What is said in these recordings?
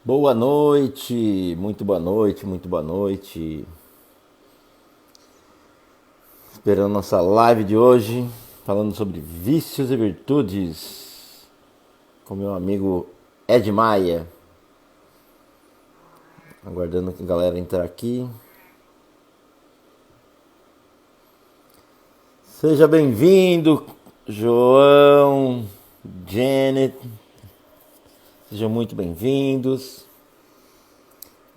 Boa noite, muito boa noite, muito boa noite. Esperando nossa live de hoje, falando sobre vícios e virtudes, com meu amigo Ed Maia. Aguardando que a galera entrar aqui. Seja bem-vindo, João, Janet. Sejam muito bem-vindos.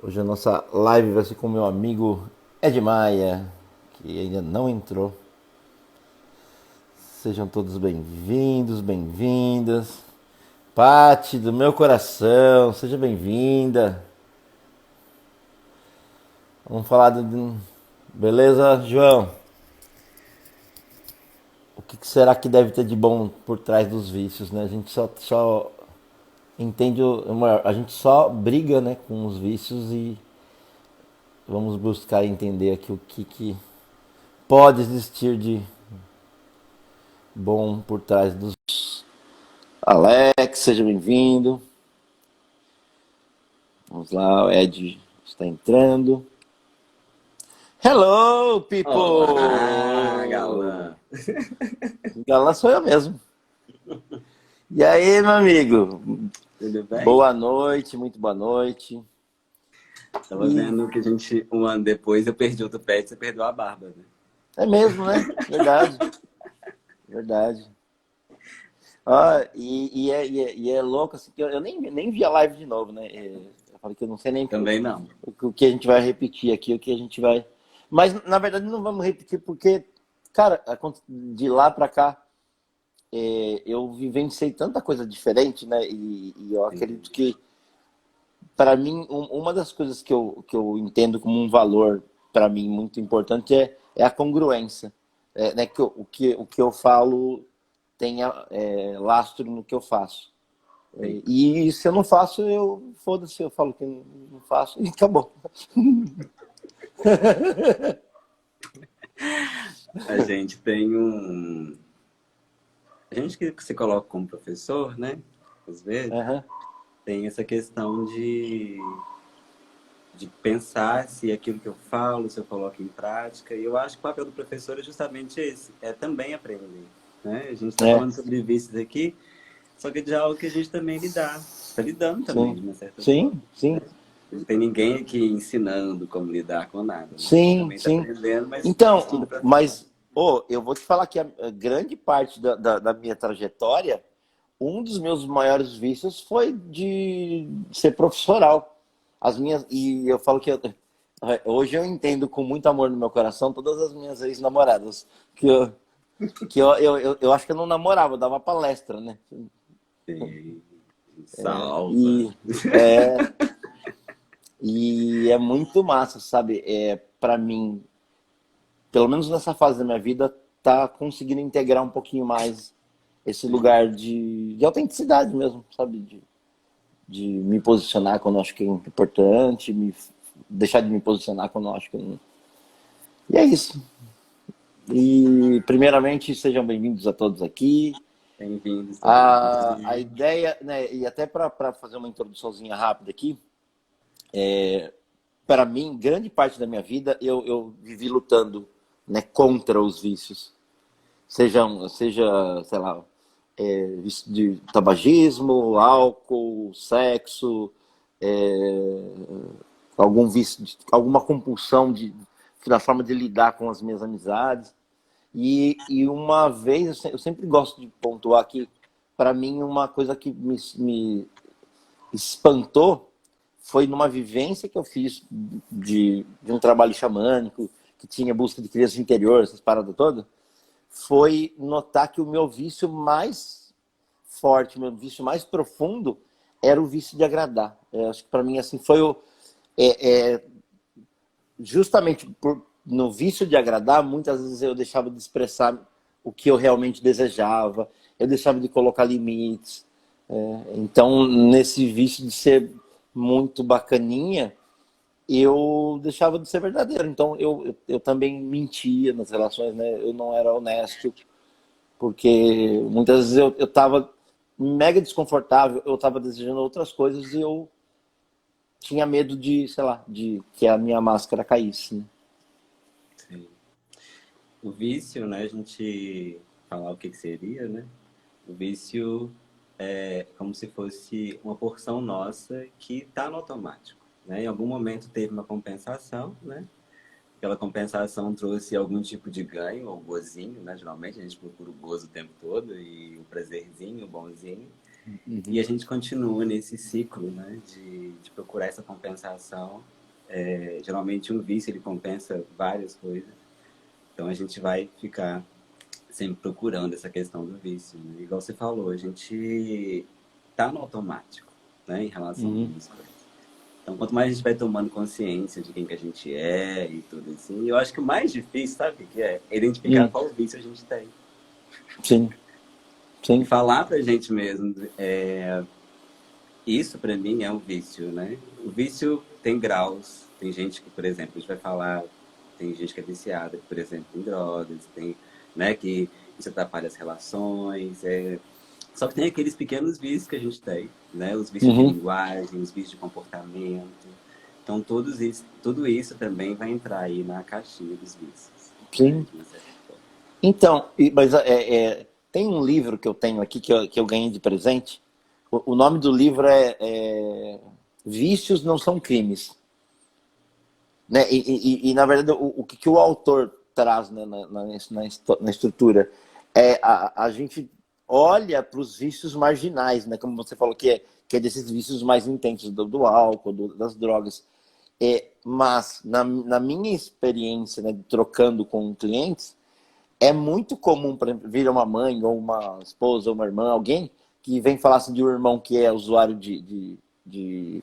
Hoje a nossa live vai ser com meu amigo Ed Maia, que ainda não entrou. Sejam todos bem-vindos, bem-vindas. Pati, do meu coração, seja bem-vinda. Vamos falar de... Beleza, João? O que será que deve ter de bom por trás dos vícios, né? A gente só entende, a gente só briga, né, com os vícios e vamos buscar entender aqui o que pode existir de bom por trás dos... Alex, seja bem-vindo. Vamos lá, o Ed está entrando. Hello, Olá, people! galã. Galã sou eu mesmo. E aí, meu amigo? Tudo bem? Boa noite, muito boa noite. Tava E vendo que a gente, um ano depois, eu perdi outro pet, você perdeu a barba, né? é mesmo, né? Verdade, verdade. Ah, e é louco, assim, que eu nem vi a live de novo, né? Eu falei que eu não sei nem Também não. o que a gente vai repetir aqui, o que a gente vai... Mas, na verdade, não vamos repetir, porque, cara, de lá pra cá, eu vivenciei tanta coisa diferente, né? E eu Sim. acredito que, para mim, uma das coisas que eu entendo como um valor, para mim, muito importante é a congruência. Né, o que eu falo tenha lastro no que eu faço. Sim. E se eu não faço, foda-se, eu falo que não faço e acabou. A gente tem um. A gente que se coloca como professor, né? Às vezes, Aham. tem essa questão de pensar se aquilo que eu falo, se eu coloco em prática. E eu acho que o papel do professor é justamente esse, é também aprender. Né? A gente está É, falando sobre vícios aqui, só que de algo que a gente também lidar. Está lidando também, sim. de uma certa forma. Sim, sim. Não tem ninguém aqui ensinando como lidar com nada, né? A gente Sim, também está sim. aprendendo, mas estuda Então, para falar. mas, eu vou te falar que a grande parte da minha trajetória, um dos meus maiores vícios foi de ser profissional. E eu falo que hoje eu entendo com muito amor no meu coração todas as minhas ex-namoradas. Que eu acho que eu não namorava, eu dava palestra, né? Sim, salva. E é, e é muito massa, sabe? Para mim, pelo menos nessa fase da minha vida, tá conseguindo integrar um pouquinho mais esse lugar de autenticidade mesmo, sabe? De me posicionar quando eu acho que é importante, deixar de me posicionar quando eu acho que não. E é isso. E, primeiramente, sejam bem-vindos a todos aqui. Bem-vindos A também. ideia, né, e até para fazer uma introduçãozinha rápida aqui, para mim, grande parte da minha vida, eu vivi lutando, né, contra os vícios. Seja, sei lá, vício de tabagismo, álcool, sexo, é, algum vício, alguma compulsão na forma de lidar com as minhas amizades. E uma vez, eu sempre gosto de pontuar que, para mim, uma coisa que me espantou foi numa vivência que eu fiz de um trabalho xamânico, que tinha busca de criança interior, essas paradas todas, foi notar que o meu vício mais forte, o meu vício mais profundo era o vício de agradar. Acho que para mim assim foi justamente no vício de agradar, muitas vezes eu deixava de expressar o que eu realmente desejava, eu deixava de colocar limites. Então, nesse vício de ser muito bacaninha, eu deixava de ser verdadeiro. Então, eu também mentia nas relações, né? Eu não era honesto, porque muitas vezes eu estava mega desconfortável, eu estava desejando outras coisas e eu tinha medo de, sei lá, de que a minha máscara caísse, né? Sim. O vício, né? A gente falar o que que seria, né? O vício é como se fosse uma porção nossa que está no automático, né? Em algum momento teve uma compensação, né? Aquela compensação trouxe algum tipo de ganho ou gozinho, né? Geralmente a gente procura o gozo o tempo todo e o prazerzinho, o bonzinho. E Uhum. a gente continua nesse ciclo, né? De procurar essa compensação. Geralmente um vício ele compensa várias coisas. Então a gente vai ficar sempre procurando essa questão do vício, né? Igual você falou, a gente tá no automático, né? Em relação a Uhum. algumas coisas. Então, quanto mais a gente vai tomando consciência de quem que a gente é e tudo assim, eu acho que o mais difícil, sabe o que é? É identificar Uhum. qual vício a gente tem. Sim, E sim. falar pra gente mesmo, isso pra mim é um vício, né? O vício tem graus. Tem gente que, por exemplo, a gente vai falar, tem gente que é viciada, por exemplo, em drogas, tem, né, que isso atrapalha as relações, só que tem aqueles pequenos vícios que a gente tem, né? Os vícios de Uhum. linguagem, os vícios de comportamento. Então, tudo isso também vai entrar aí na caixinha dos vícios, né? Sim. De uma certa forma. Então, mas tem um livro que eu tenho aqui que eu ganhei de presente. O nome do livro é Vícios Não São Crimes. Né? Na verdade, o que o autor traz, né, na estrutura é a gente olha para os vícios marginais, né? Como você falou, que é desses vícios mais intensos do álcool, das drogas. Mas, na minha experiência, né, trocando com clientes, é muito comum, por exemplo, vir uma mãe, ou uma esposa, ou uma irmã, alguém que vem falar assim de um irmão que é usuário de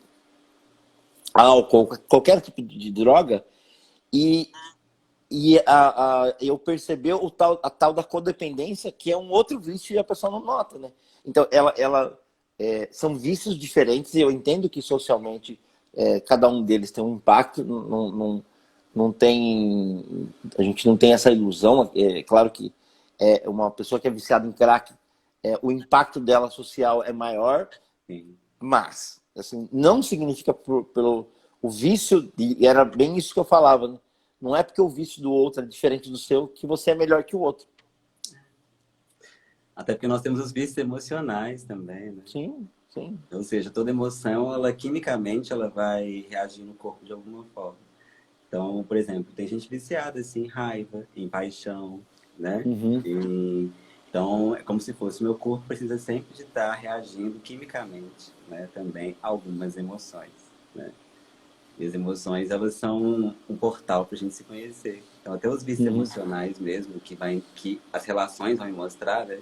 álcool, qualquer tipo de droga, e, eu percebi a tal da codependência, que é um outro vício e a pessoa não nota, né? Então, são vícios diferentes e eu entendo que socialmente cada um deles tem um impacto, não tem, a gente não tem essa ilusão. É claro que uma pessoa que é viciada em crack, o impacto dela social é maior, Sim. mas assim, não significa pelo o vício, e era bem isso que eu falava, né? Não é porque o vício do outro é diferente do seu que você é melhor que o outro. Até porque nós temos os vícios emocionais também, né? Sim, sim. Ou seja, toda emoção, ela quimicamente, ela vai reagir no corpo de alguma forma. Então, por exemplo, tem gente viciada assim, em raiva, em paixão, né? Uhum. Então, é como se fosse meu corpo precisa sempre de estar reagindo quimicamente, né? Também a algumas emoções, né? E as emoções, elas são um portal para a gente se conhecer. Então, até os vícios Uhum. emocionais mesmo, que as relações vão me mostrar, né?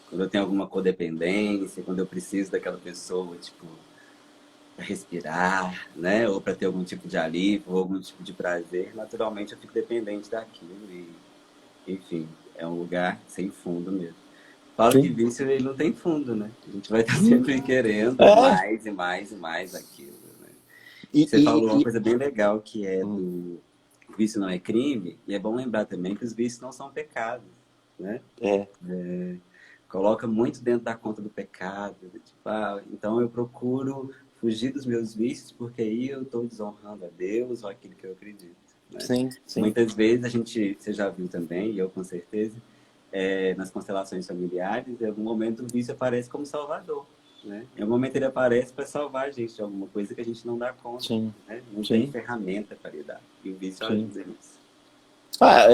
Quando eu tenho alguma codependência, quando eu preciso daquela pessoa, tipo, para respirar, né? Ou para ter algum tipo de alívio, ou algum tipo de prazer, naturalmente eu fico dependente daquilo e, enfim, é um lugar sem fundo mesmo. Falo que Sim. vício ele não tem fundo, né? A gente vai estar sempre querendo É. mais e mais e mais aquilo, né? E, Você falou uma e, coisa bem legal que é e... do vício não é crime, e é bom lembrar também que os vícios não são pecados, né? É. Coloca muito dentro da conta do pecado. Tipo, então eu procuro fugir dos meus vícios porque aí eu estou desonrando a Deus ou aquilo que eu acredito. Né? Sim, sim. Muitas vezes a gente, você já viu também, e eu com certeza, nas constelações familiares, em algum momento o vício aparece como salvador. Né? Em algum momento ele aparece para salvar a gente de alguma coisa que a gente não dá conta. Sim, Né? Não tem sim, ferramenta para lidar. E o vício sim. ajuda nisso. Ah,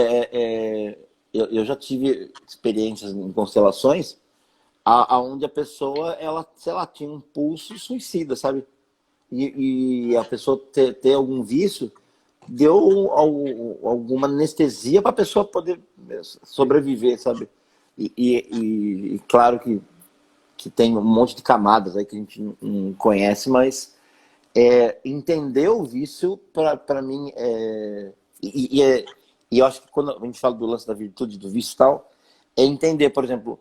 eu já tive experiências em constelações aonde a pessoa, ela, sei lá, tinha um pulso suicida, sabe? E a pessoa ter algum vício deu alguma anestesia para a pessoa poder sobreviver, sabe? E claro que tem um monte de camadas aí que a gente não conhece, mas entender o vício, para mim, e eu acho que quando a gente fala do lance da virtude, do vício e tal, é entender, por exemplo,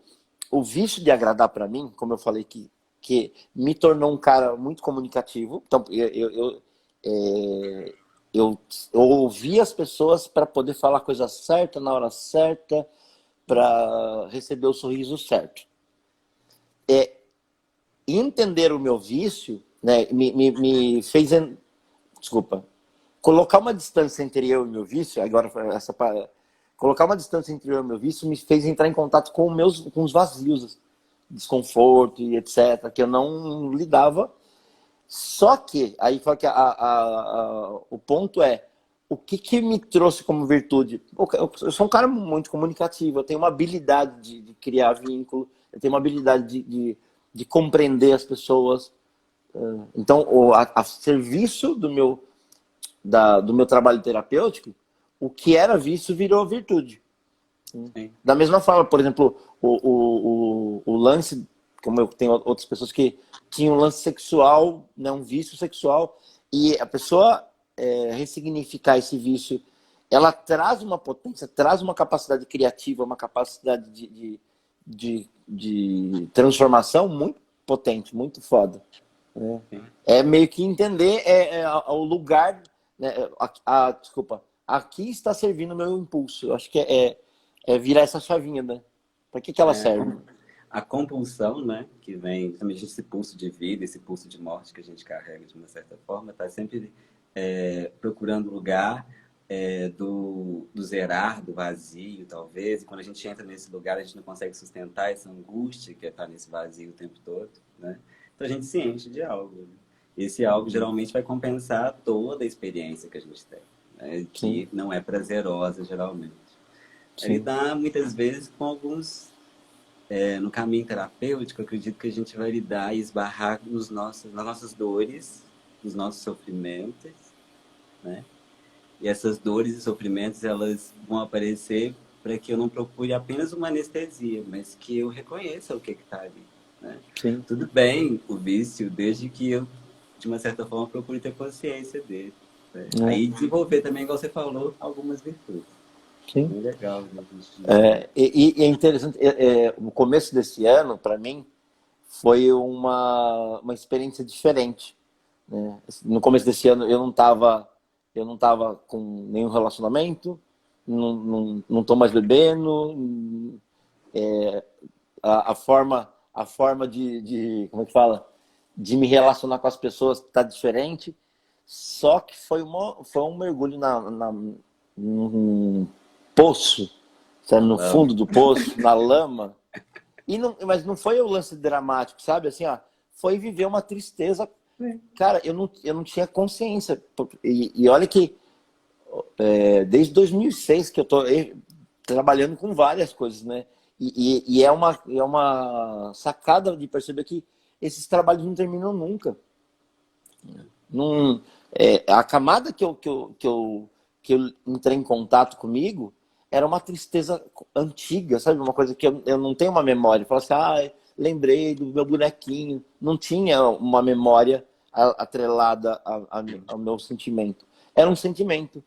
o vício de agradar para mim, como eu falei, que me tornou um cara muito comunicativo. Então, é, eu, eu ouvi as pessoas para poder falar a coisa certa, na hora certa, para receber o sorriso certo. Entender o meu vício, né, me fez desculpa, colocar uma distância entre eu e meu vício, agora colocar uma distância entre eu e meu vício me fez entrar em contato com os vazios, desconforto e etc, que eu não lidava. Só que, aí foi que o ponto é, o que me trouxe como virtude? Eu sou um cara muito comunicativo, eu tenho uma habilidade de criar vínculo, eu tenho uma habilidade de compreender as pessoas. Então, a serviço do meu trabalho terapêutico, o que era vício virou virtude. Sim. Da mesma forma, por exemplo, o lance, como eu tenho outras pessoas que tinham um lance sexual, né, um vício sexual, e a pessoa ressignificar esse vício, ela traz uma potência, traz uma capacidade criativa, uma capacidade de transformação muito potente, muito foda. É meio que entender o lugar, né, desculpa, aqui está servindo o meu impulso. Eu acho que é virar essa chavinha, né? Para que ela serve? A compulsão, né, que vem justamente esse pulso de vida, esse pulso de morte que a gente carrega de uma certa forma, está sempre procurando lugar do zerar, do vazio, talvez. E quando a gente entra nesse lugar, a gente não consegue sustentar essa angústia que é estar nesse vazio o tempo todo, né? Então a gente se enche de algo. Né? Esse algo geralmente vai compensar toda a experiência que a gente tem, né? Que não é prazerosa, geralmente. Ele dá, muitas vezes, com alguns... no caminho terapêutico, eu acredito que a gente vai lidar e esbarrar nas nossas dores, nos nossos sofrimentos, né? E essas dores e sofrimentos, elas vão aparecer para que eu não procure apenas uma anestesia, mas que eu reconheça o que está ali, né? Tudo bem o vício, desde que eu, de uma certa forma, procure ter consciência dele. Né? Aí desenvolver também, igual você falou, algumas virtudes. Sim. Bem legal. Né? E é interessante, o começo desse ano, para mim, foi uma experiência diferente. Né? No começo desse ano, eu não tava com nenhum relacionamento, não tô mais bebendo, a forma como é que fala? De me relacionar com as pessoas tá diferente, só que foi um mergulho num poço, sabe? No fundo do poço, na lama. Mas não foi o lance dramático, sabe? Assim, foi viver uma tristeza. Cara, eu não tinha consciência. E olha que desde 2006 que eu tô trabalhando com várias coisas, né? E é uma sacada de perceber que esses trabalhos não terminam nunca. A camada que eu entrei em contato comigo era uma tristeza antiga, sabe? Uma coisa que eu não tenho uma memória. Eu falo assim, lembrei do meu bonequinho. Não tinha uma memória atrelada ao meu sentimento. Era um sentimento.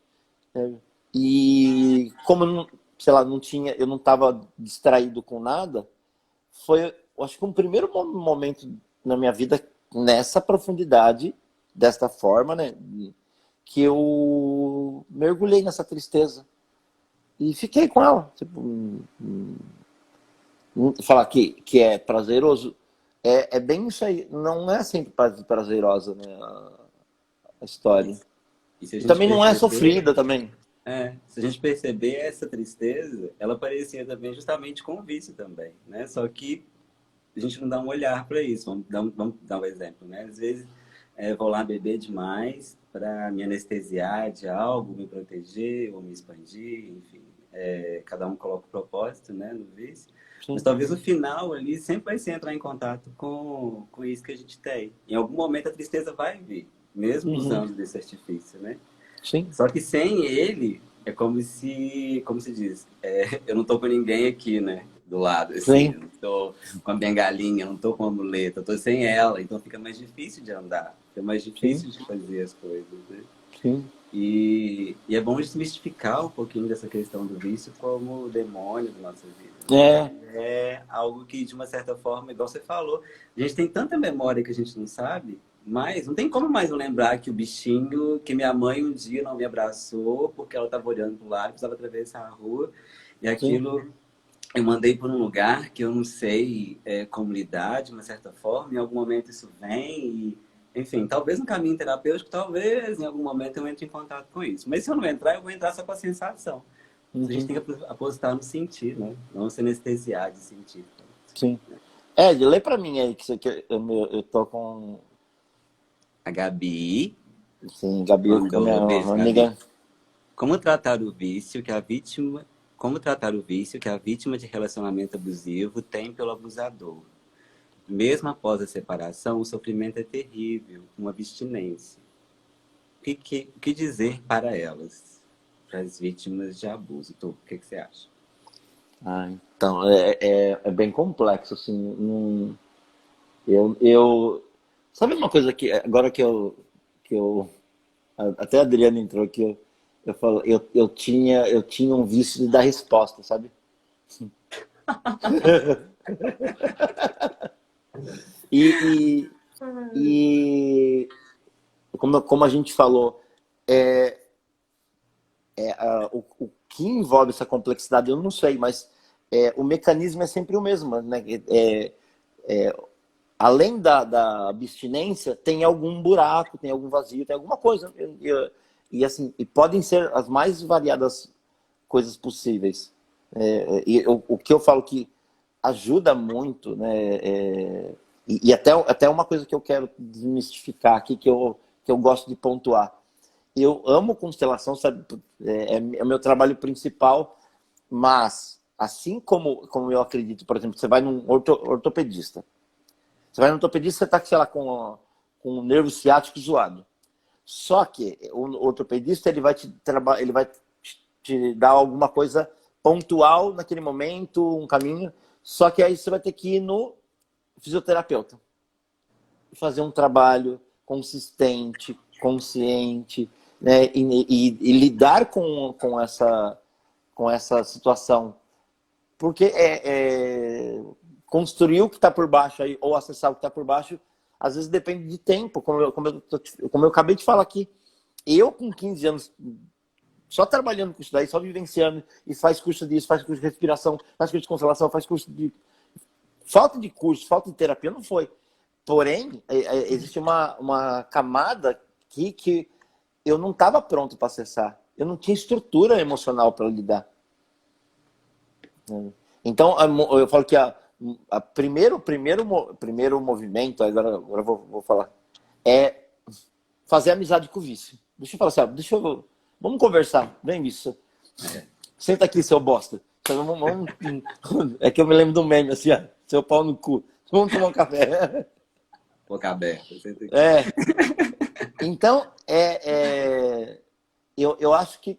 Né? E como, sei lá, eu não estava distraído com nada, foi, eu acho que um primeiro momento na minha vida nessa profundidade, desta forma, né? Que eu mergulhei nessa tristeza. E fiquei com ela. Tipo, falar que é prazeroso é bem isso aí. Não é sempre prazerosa, né, a história. E também não é sofrida também. Se a gente perceber essa tristeza, ela parecia também justamente com o vício também, né? Só que a gente não dá um olhar para isso. Vamos dar um exemplo, né? Às vezes vou lá beber demais para me anestesiar de algo, me proteger ou me expandir, enfim. Cada um coloca o propósito, né, no vício. Sim. Mas talvez o final ali sempre vai ser entrar em contato com isso que a gente tem. Em algum momento a tristeza vai vir, mesmo usando desse artifício, né? Sim. Só que sem ele, é como se diz, eu não tô com ninguém aqui, né? Do lado, assim, eu não tô com a bengalinha, eu não tô com a muleta, eu tô sem ela, então fica mais difícil de andar, fica mais difícil de fazer as coisas, né? Sim. E é bom desmistificar um pouquinho dessa questão do vício como demônio da nossa vida. É algo que, de uma certa forma, igual você falou, a gente tem tanta memória que a gente não sabe, mas não tem como mais não lembrar que o bichinho, que minha mãe um dia não me abraçou porque ela estava olhando para o lado, precisava atravessar a rua, e aquilo eu mandei por um lugar que eu não sei como lidar, de uma certa forma, em algum momento isso vem enfim, talvez no caminho terapêutico, talvez em algum momento eu entre em contato com isso. Mas se eu não entrar, eu vou entrar só com a sensação. A gente Uhum. tem que apostar no sentir, né? Não se anestesiar de sentir. Sim. Lê pra mim aí, que você quer. Eu tô com. A Gabi Sim, Gabi, a minha mandou, beijo, Gabi. amiga. Como tratar o vício que a vítima, como tratar o vício que a vítima de relacionamento abusivo tem pelo abusador? Mesmo após a separação, o sofrimento é terrível, uma abstinência. O que dizer para elas, para as vítimas de abuso? Tu, o que você acha? Então, é bem complexo, assim. Eu. Sabe uma coisa que. Agora que eu até a Adriana entrou aqui, eu falo, eu tinha um vício de dar resposta, sabe? E, e como a gente falou, é, o que envolve essa complexidade, eu não sei, mas o mecanismo é sempre o mesmo, né? Além da abstinência, tem algum buraco, tem algum vazio, tem alguma coisa. E assim, e podem ser as mais variadas coisas possíveis. O que eu falo que ajuda muito, né? E até uma coisa que eu quero desmistificar aqui, que eu gosto de pontuar. Eu amo constelação, sabe? É o meu trabalho principal, mas assim como eu acredito, por exemplo, você vai num ortopedista. Você vai no ortopedista, você está, sei lá, com o nervo ciático zoado. Só que o ortopedista ele vai te dar alguma coisa pontual naquele momento, um caminho. Só que aí você vai ter que ir no fisioterapeuta e fazer um trabalho consistente, consciente, né? E lidar com essa situação. Porque construir o que está por baixo aí, ou acessar o que está por baixo, às vezes depende de tempo, como eu acabei de falar aqui. Eu, com 15 anos, só trabalhando com isso daí, só vivenciando, e faz curso disso, faz curso de respiração, faz curso de constelação, faz curso de... Falta de curso, falta de terapia, não foi. Porém, existe uma camada aqui que eu não estava pronto para acessar. Eu não tinha estrutura emocional para lidar. Então, eu falo que primeiro movimento, agora eu vou falar, é fazer amizade com o vício. Deixa eu falar assim, vamos conversar, vem isso. Senta aqui, seu bosta. É que eu me lembro do meme, assim, seu pau no cu. Vamos tomar um café. Boca aberta. Então, eu acho que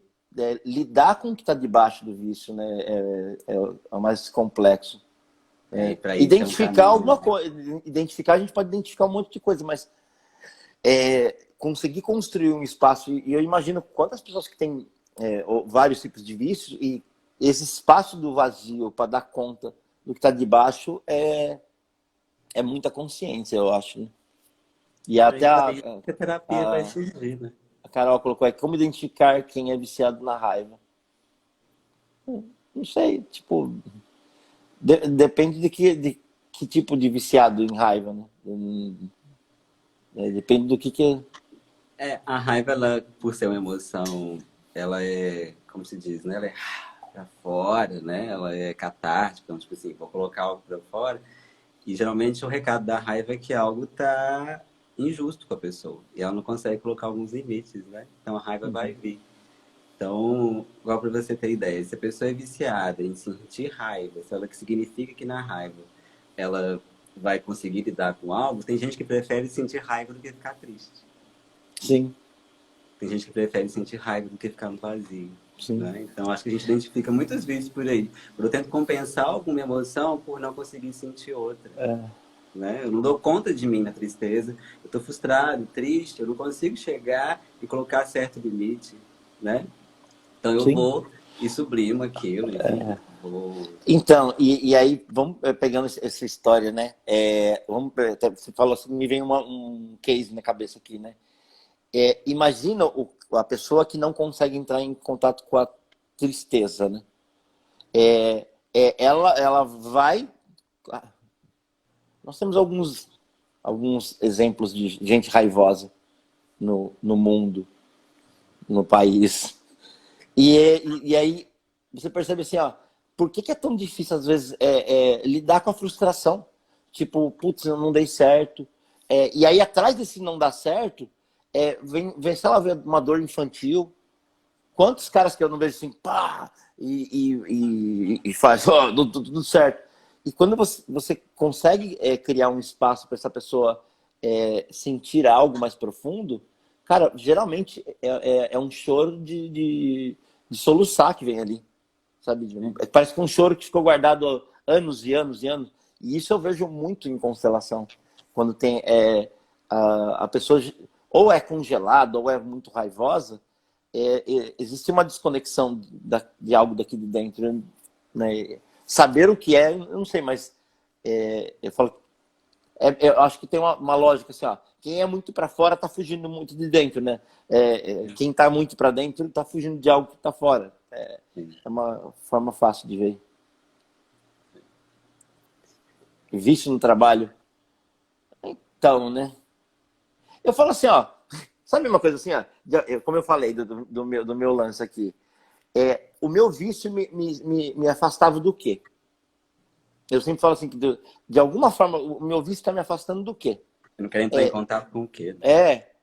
lidar com o que está debaixo do vício, né, é o mais complexo. Pra isso Identificar é um alguma caminho, coisa. A gente pode identificar um monte de coisa, mas conseguir construir um espaço, e eu imagino quantas pessoas que têm vários tipos de vícios, e esse espaço do vazio para dar conta do que está debaixo é muita consciência, eu acho. Né? E até a terapia vai surgir, né? a Carol colocou aqui, como identificar quem é viciado na raiva. Não sei, tipo, depende de que tipo de viciado em raiva, né? Depende do que A raiva, ela, por ser uma emoção, ela é, como se diz, né? Ela é pra fora, né? Ela é catártica, então, tipo assim, vou colocar algo pra fora. E geralmente o recado da raiva é que algo tá injusto com a pessoa. E ela não consegue colocar alguns limites, né? Então a raiva vai vir. Então, igual para você ter ideia, se a pessoa é viciada em sentir raiva, se ela que significa que na raiva ela vai conseguir lidar com algo, tem gente que prefere sentir raiva do que ficar triste. Sim. Tem gente que prefere sentir raiva do que ficar no vazio. Sim. Né? Então, acho que a gente identifica muitas vezes por aí. Eu tento compensar alguma emoção por não conseguir sentir outra. Né? Eu não dou conta de mim na tristeza. Eu estou frustrado, triste, eu não consigo chegar e colocar certo limite. Né? Então, eu vou e sublimo aquilo. Enfim, Então, e aí, vamos pegando essa história, né? Você falou assim, me vem um case na cabeça aqui, né? Imagina a pessoa que não consegue entrar em contato com a tristeza, né? Ela vai... Nós temos alguns alguns exemplos de gente raivosa no mundo, no país. E aí você percebe assim, ó, por que é tão difícil às vezes lidar com a frustração? Tipo, putz, eu não dei certo. E aí atrás desse não dar certo, vem sei lá, uma dor infantil. Quantos caras que eu não vejo assim, pá, e faz, ó, tudo certo. E quando você consegue criar um espaço para essa pessoa sentir algo mais profundo, cara, geralmente é um choro de soluçar que vem ali, sabe? Parece que é um choro que ficou guardado anos e anos e anos. E isso eu vejo muito em constelação. Quando tem a pessoa ou é congelada ou é muito raivosa, existe uma desconexão de algo daqui de dentro, né? Saber o que eu não sei, mas eu falo, eu acho que tem uma lógica assim, ó, quem é muito para fora tá fugindo muito de dentro, né? Quem tá muito para dentro tá fugindo de algo que tá fora. É uma forma fácil de ver. Vício no trabalho. Então, né? Eu falo assim, ó, sabe uma coisa assim, ó, como eu falei do meu lance aqui, o meu vício me afastava do quê? Eu sempre falo assim, que de alguma forma, o meu vício está me afastando do quê? Eu não quero entrar em contato com o quê?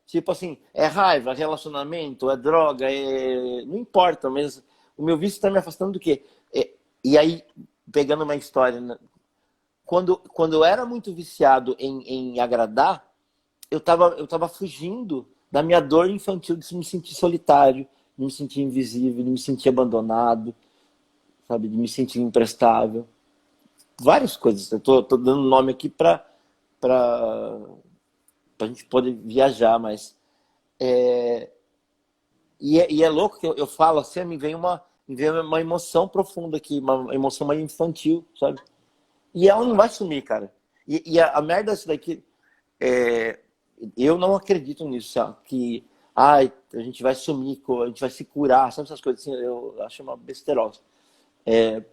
Tipo assim, é raiva, relacionamento, é droga, não importa, mas o meu vício está me afastando do quê? E aí, pegando uma história, né? Quando eu era muito viciado em agradar, eu tava fugindo da minha dor infantil de me sentir solitário, de me sentir invisível, de me sentir abandonado, sabe, de me sentir imprestável. Várias coisas. Eu tô dando nome aqui para a gente poder viajar, mas e é louco que eu falo assim, me vem uma emoção profunda aqui, uma emoção mais infantil, sabe? E ela não vai sumir, cara. E a merda disso daqui, eu não acredito nisso, sabe? Que a gente vai sumir, a gente vai se curar, sabe essas coisas assim? Eu acho uma besteirose.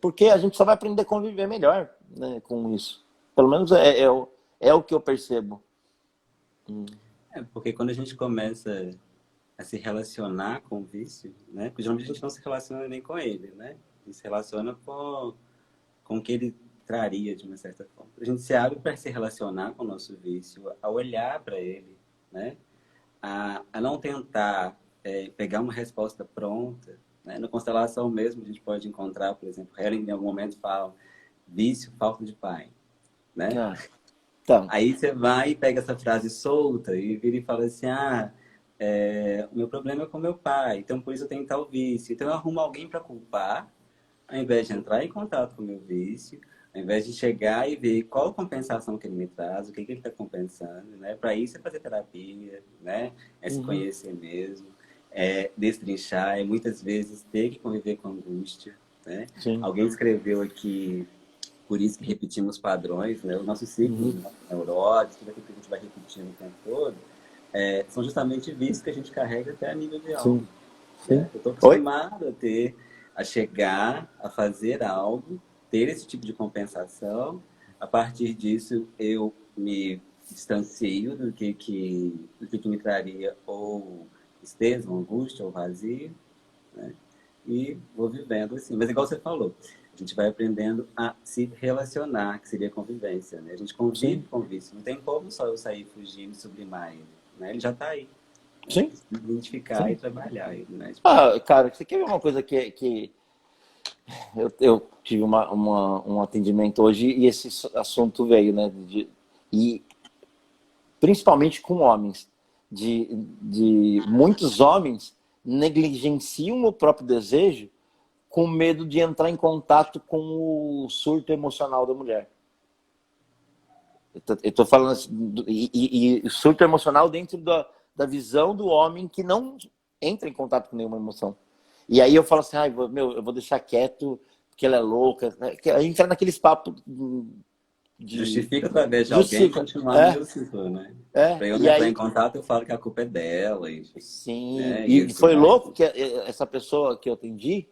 Porque a gente só vai aprender a conviver melhor, né, com isso. Pelo menos é o que eu percebo. Porque quando a gente começa a se relacionar com o vício, né? Porque geralmente a gente não se relaciona nem com ele, né? A gente se relaciona com o que ele traria, de uma certa forma. A gente se abre para se relacionar com o nosso vício, a olhar para ele, né? A não tentar pegar uma resposta pronta, né? Na constelação mesmo, a gente pode encontrar, por exemplo, Helen em algum momento fala vício, falta de pai, né? Então. Aí você vai e pega essa frase solta e vira e fala assim, o meu problema é com meu pai, então por isso eu tenho tal vício. Então eu arrumo alguém para culpar, ao invés de entrar em contato com o meu vício, ao invés de chegar e ver qual a compensação que ele me traz, o que ele está compensando, né? Para isso é fazer terapia, né? É se conhecer mesmo, destrinchar, muitas vezes ter que conviver com angústia, né? Sim. Alguém escreveu aqui, por isso que repetimos padrões, né? Os nossos ciclos, neuroses, tudo aquilo que a gente vai repetindo o tempo todo, são justamente vícios que a gente carrega até a nível de alma. Sim. Né? Eu estou acostumado a chegar, a fazer algo, ter esse tipo de compensação. A partir disso, eu me distancio do que me traria ou tristeza, ou angústia, ou vazio, né? E vou vivendo assim. Mas igual você falou, a gente vai aprendendo a se relacionar, que seria convivência, né? A gente convive com o vício. Não tem como só eu sair fugindo e sublimar ele, né? Ele já está aí. Sim. Identificar e trabalhar ele, né? Cara, você quer ver uma coisa que eu tive um atendimento hoje e esse assunto veio, né? E principalmente com homens, de muitos homens negligenciam o próprio desejo com medo de entrar em contato com o surto emocional da mulher. Eu tô falando assim, e surto emocional dentro da visão do homem que não entra em contato com nenhuma emoção. E aí eu falo assim, eu vou deixar quieto porque ela é louca. Aí entra naqueles papos Justifica através de alguém continuar no meu ciclo, né? Para eu não entrar em contato, eu falo que a culpa é dela. Sim, né? e foi louco que essa pessoa que eu atendi,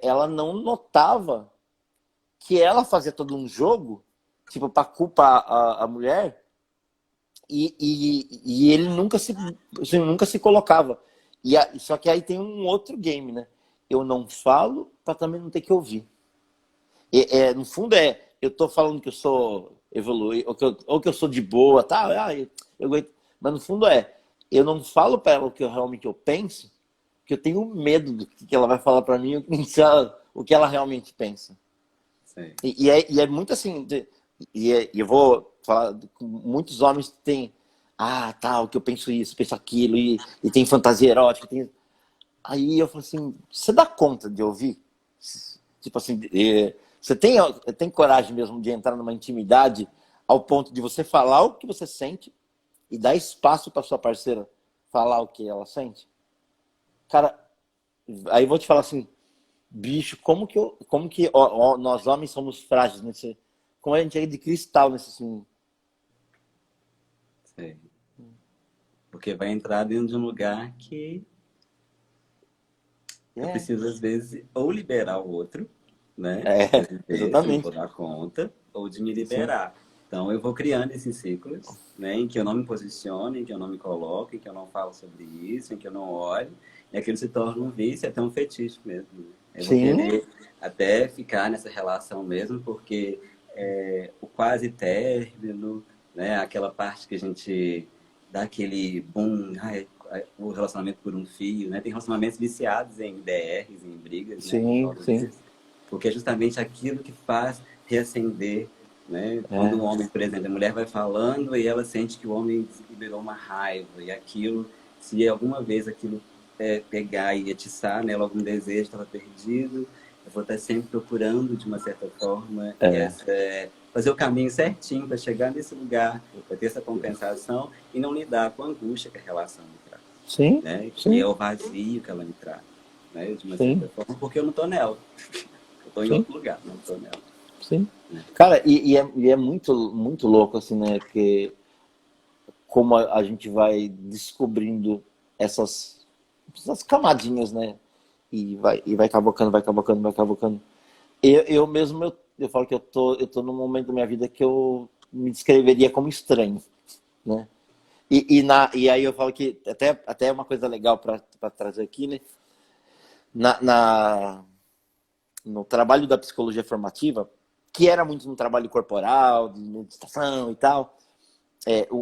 ela não notava que ela fazia todo um jogo, tipo, para culpar a mulher, e ele nunca se, assim, nunca se colocava. Só que aí tem um outro game, né? Eu não falo para também não ter que ouvir. No fundo eu tô falando que eu sou evoluído, ou que eu sou de boa, tá? Eu aguento. Mas no fundo eu não falo para ela o que eu realmente eu penso, porque eu tenho medo do que ela vai falar para mim, o que ela realmente pensa. Sim. E é muito assim, e eu vou falar com muitos homens que têm, o que eu penso isso, penso aquilo, e tem fantasia erótica, aí eu falo assim, você dá conta de ouvir? Tipo assim, você tem coragem mesmo de entrar numa intimidade ao ponto de você falar o que você sente e dar espaço para sua parceira falar o que ela sente? Cara, aí eu vou te falar assim, bicho, como que nós homens somos frágeis nesse, como a gente é de cristal nesse assim. Sim. Porque vai entrar dentro de um lugar que eu É, preciso, às vezes, ou liberar o outro, né? De é, viver, se eu não vou exatamente. dar conta, ou de me Sim, liberar. Então, eu vou criando esses ciclos, né? Em que eu não me posiciono, em que eu não me coloco, em que eu não falo sobre isso, em que eu não olho. E aquilo se torna um vício, até um fetiche mesmo, né? Eu vou sim, querer até ficar nessa relação mesmo, porque o quase término, né? Aquela parte que a gente dá aquele boom, o relacionamento por um fio, né? Tem relacionamentos viciados em DRs, em brigas, né? Por sim, causa sim. disso. Porque é justamente aquilo que faz reacender, né? Quando É, um homem, por exemplo, a mulher vai falando e ela sente que o homem liberou uma raiva e aquilo, se alguma vez aquilo pegar e atiçar nela algum desejo, estava perdido, eu vou estar sempre procurando de uma certa forma e é. essa fazer o caminho certinho para chegar nesse lugar, para ter essa compensação e não lidar com a angústia que a relação me traz, Sim, né? Que sim, é o vazio que ela me traz, né? De uma certa sim, forma, porque eu não estou nela. Eu estou em sim, outro lugar, não estou nela. sim. Né? Cara, e é muito, muito louco, assim, né? Que como a gente vai descobrindo essas camadinhas, né? E vai cavocando, vai cavocando, vai cavocando. Eu mesmo, eu falo que eu tô num momento da minha vida que eu me descreveria como estranho, né? E aí eu falo que até uma coisa legal para trazer aqui, né? Na, na, no trabalho da psicologia formativa, que era muito no trabalho corporal, de meditação e tal,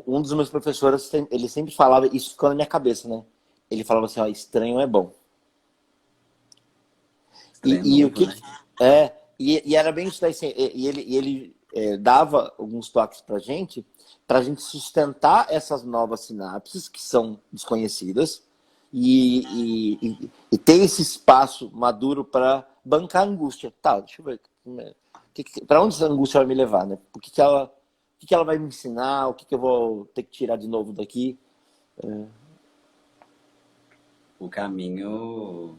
um dos meus professores, ele sempre falava, isso ficou na minha cabeça, né? Ele falava assim, ó, estranho é bom. Estranho E o novo, que né? e era bem isso daí, assim, ele dava alguns toques pra gente sustentar essas novas sinapses que são desconhecidas e ter esse espaço maduro para bancar a angústia. Tá, deixa eu ver. Para onde essa angústia vai me levar, né? O que ela vai me ensinar? O que eu vou ter que tirar de novo daqui? O caminho,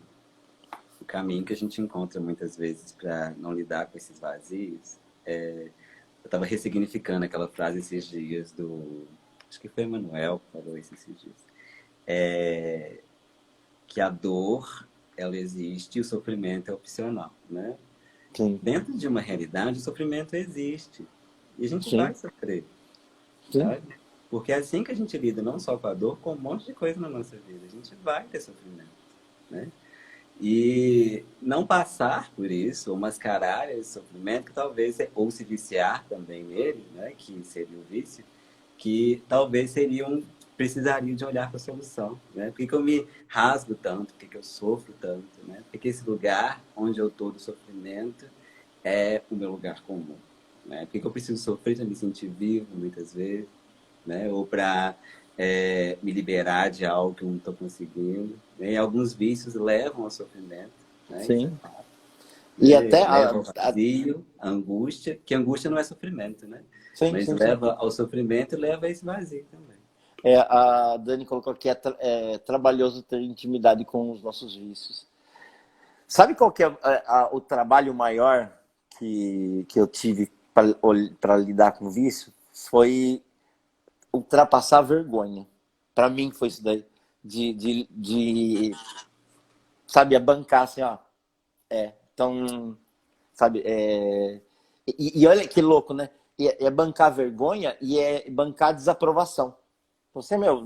o caminho que a gente encontra muitas vezes para não lidar com esses vazios. Eu estava ressignificando aquela frase esses dias acho que foi Emmanuel que falou isso esses dias. Que a dor, ela existe e o sofrimento é opcional, né? Sim, Dentro de uma realidade, o sofrimento existe. E a gente vai sim, sofrer, sim, sabe? Porque é assim que a gente lida não só com a dor, com um monte de coisa na nossa vida. A gente vai ter sofrimento, né? E não passar por isso, ou mascarar esse sofrimento, que talvez, ou se viciar também nele, né? Que seria o vício, que talvez precisariam de olhar para a solução, né? Por que eu me rasgo tanto? Por que eu sofro tanto, né? Porque esse lugar onde eu estou do sofrimento é o meu lugar comum, né? Por que eu preciso sofrer para me sentir vivo muitas vezes, né? Ou para me liberar de algo que eu não estou conseguindo, né? E alguns vícios levam ao sofrimento, né? Isso é sim. fato, E né? até Leva ao vazio, à angústia, que angústia não é sofrimento, né? sim, Mas sim, sim. leva ao sofrimento e leva a esse vazio também. A Dani colocou aqui, é trabalhoso ter intimidade com os nossos vícios. Sabe qual que é o trabalho maior que eu tive para lidar com o vício? Foi ultrapassar a vergonha. Para mim foi isso daí. Sabe, a bancar assim, ó. Então, sabe, e olha que louco, né? é bancar vergonha e é bancar desaprovação. Você, meu,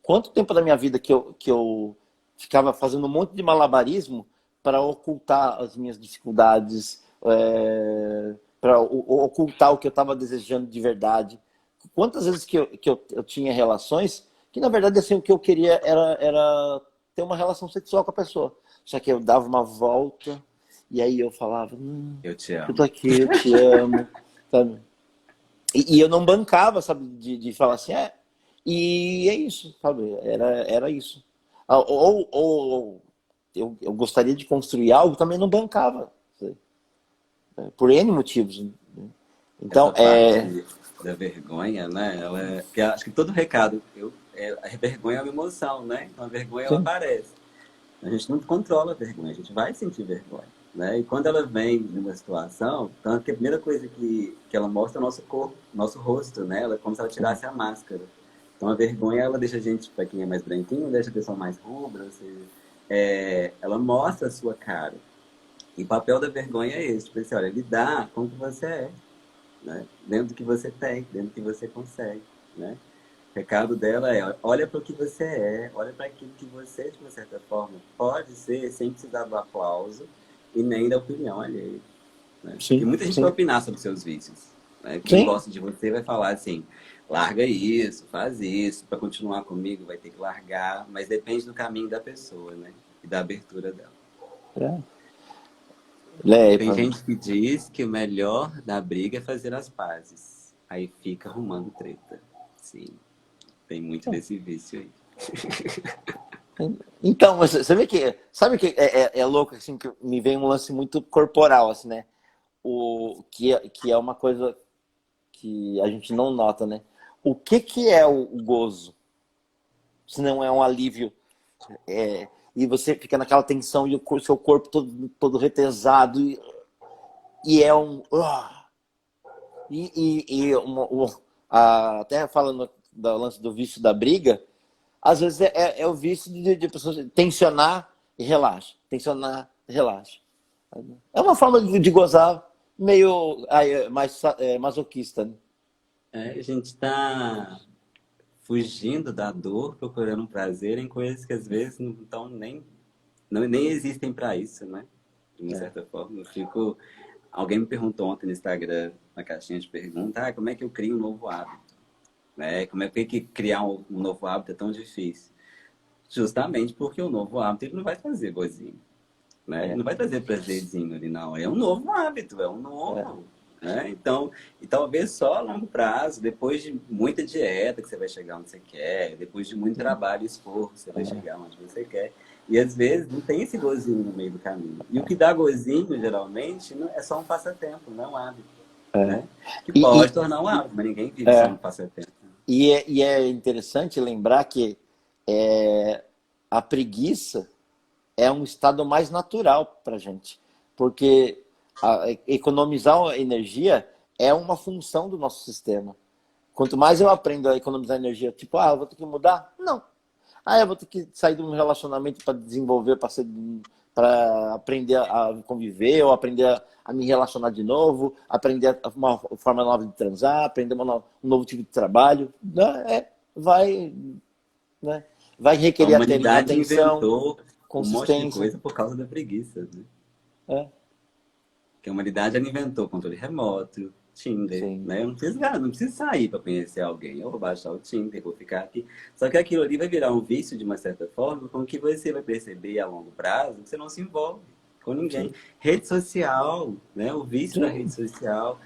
quanto tempo da minha vida que eu ficava fazendo um monte de malabarismo para ocultar as minhas dificuldades, para ocultar o que eu estava desejando de verdade. Quantas vezes eu tinha relações que, na verdade, assim, o que eu queria era ter uma relação sexual com a pessoa. Só que eu dava uma volta e aí eu falava, Eu te eu amo. tô aqui, eu te amo, sabe? E eu não bancava, sabe, de falar assim, e é isso, sabe? Era isso. Ou eu gostaria de construir algo, também não bancava, sabe? Por N motivos. Né? Essa Então, parte da vergonha, né? Porque acho que todo recado, a vergonha é uma emoção, né? Então a vergonha ela sim, aparece. A gente não controla a vergonha, a gente vai sentir vergonha, né? E quando ela vem numa situação, tanto que a primeira coisa que ela mostra é o nosso corpo, nosso rosto, né? Ela é como se ela tirasse a máscara. Então a vergonha, ela deixa a gente, para quem é mais branquinho, deixa a pessoa mais rubra, ou seja, ela mostra a sua cara. E o papel da vergonha é esse, tipo assim, olha, lidar com o que você é, né? Dentro do que você tem, dentro do que você consegue, né? O recado dela é, olha para o que você é, olha para aquilo que você, de uma certa forma, pode ser sem precisar do aplauso e nem da opinião alheia. Né? Porque sim, muita gente vai sim, opinar sobre seus vícios. Né? Quem sim. gosta de você vai falar assim, larga isso, faz isso, para continuar comigo vai ter que largar, mas depende do caminho da pessoa, né? E da abertura dela. Tem gente que diz que o melhor da briga é fazer as pazes. Aí fica arrumando treta. Sim, tem muito desse vício aí. Então, mas você vê que, sabe que é louco, assim, que me vem um lance muito corporal, assim, né? Que é uma coisa que a gente não nota, né? O que é o gozo? Se não é um alívio, e você fica naquela tensão e o seu corpo todo retesado e é um... até falando do lance do vício da briga, às vezes é o vício de pessoas tensionar e relaxa. Tensionar e relaxa. É uma forma de gozar meio mais masoquista, né? A gente está fugindo da dor, procurando um prazer em coisas que às vezes não estão nem existem para isso, né? De uma certa forma. Alguém me perguntou ontem no Instagram, na caixinha de perguntas, como é que eu crio um novo hábito? Né? Como é que criar um novo hábito é tão difícil? Justamente porque o novo hábito ele não vai trazer gozinho, né? Ele É, não vai trazer prazerzinho ali, não. É um novo hábito, é um é, novo. Né? Então, e talvez só a longo prazo, depois de muita dieta que você vai chegar onde você quer, depois de muito trabalho e esforço, você vai chegar onde você quer. E às vezes não tem esse gozinho no meio do caminho. E o que dá gozinho, geralmente, não é só um passatempo, não é um hábito. é. Né? Que E, pode tornar um hábito, mas ninguém vive só é, no passatempo. e é interessante lembrar que a preguiça é um estado mais natural para a gente, porque economizar energia é uma função do nosso sistema. Quanto mais eu aprendo a economizar energia, tipo, eu vou ter que mudar? Não. Eu vou ter que sair de um relacionamento para desenvolver, para aprender a conviver, ou aprender a me relacionar de novo, aprender uma forma nova de transar, aprender um novo tipo de trabalho. Né? Vai, né? Vai A requerer humanidade atenção, inventou um monte de consistência. coisa por causa da preguiça, né? É, Que a humanidade ela inventou controle remoto, Tinder, sim. né? Eu não preciso sair para conhecer alguém. Eu vou baixar o Tinder, vou ficar aqui. Só que aquilo ali vai virar um vício de uma certa forma, com que você vai perceber a longo prazo que você não se envolve com ninguém. Sim, Rede social, né? O vício da rede sim. social.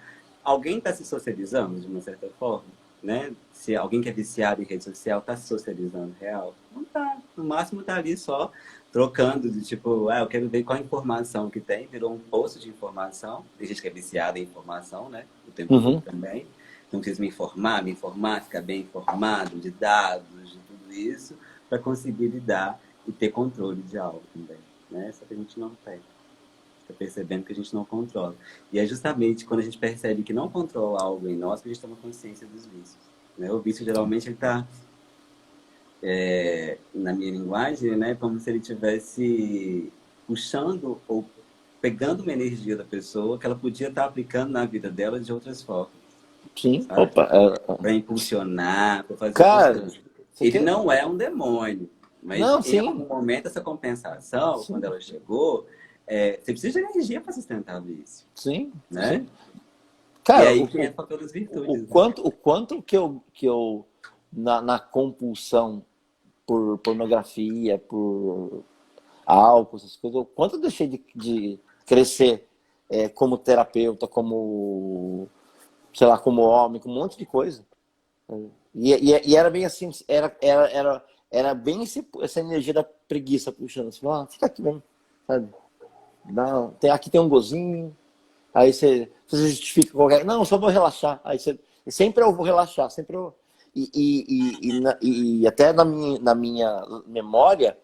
Alguém está se socializando de uma certa forma, né? Se alguém que é viciado em rede social está se socializando real, não está. No máximo está ali só trocando de tipo, eu quero ver qual a informação que tem, virou um poço de informação. Tem gente que é viciada em informação, né? O tempo todo Uhum. também. Então preciso me informar, ficar bem informado de dados, de tudo isso, para conseguir lidar e ter controle de algo também, né? Só que a gente não tem. Está percebendo que a gente não controla. E é justamente quando a gente percebe que não controla algo em nós que a gente toma consciência dos vícios. Né? O vício geralmente ele está na minha linguagem, né, como se ele estivesse puxando ou pegando uma energia da pessoa que ela podia estar aplicando na vida dela de outras formas, Sim, sabe? opa. Para impulsionar, para fazer outras Cara, coisas. você Ele quer... não é um demônio, mas Não, em sim, algum momento essa compensação, quando sim, ela chegou, você precisa de energia para sustentar isso, sim, né? sim. E Cara, aí que entra todas as virtudes, né? o quanto que eu na compulsão por pornografia, por álcool, essas coisas, o quanto eu deixei de crescer como terapeuta, como, sei lá, como homem, com um monte de coisa. E era bem assim, era bem essa energia da preguiça puxando. Assim, fica aqui mesmo, sabe? Não, aqui tem um gozinho, aí você justifica qualquer. Não, só vou relaxar. Aí você. Sempre eu vou relaxar, sempre eu. E até na minha memória,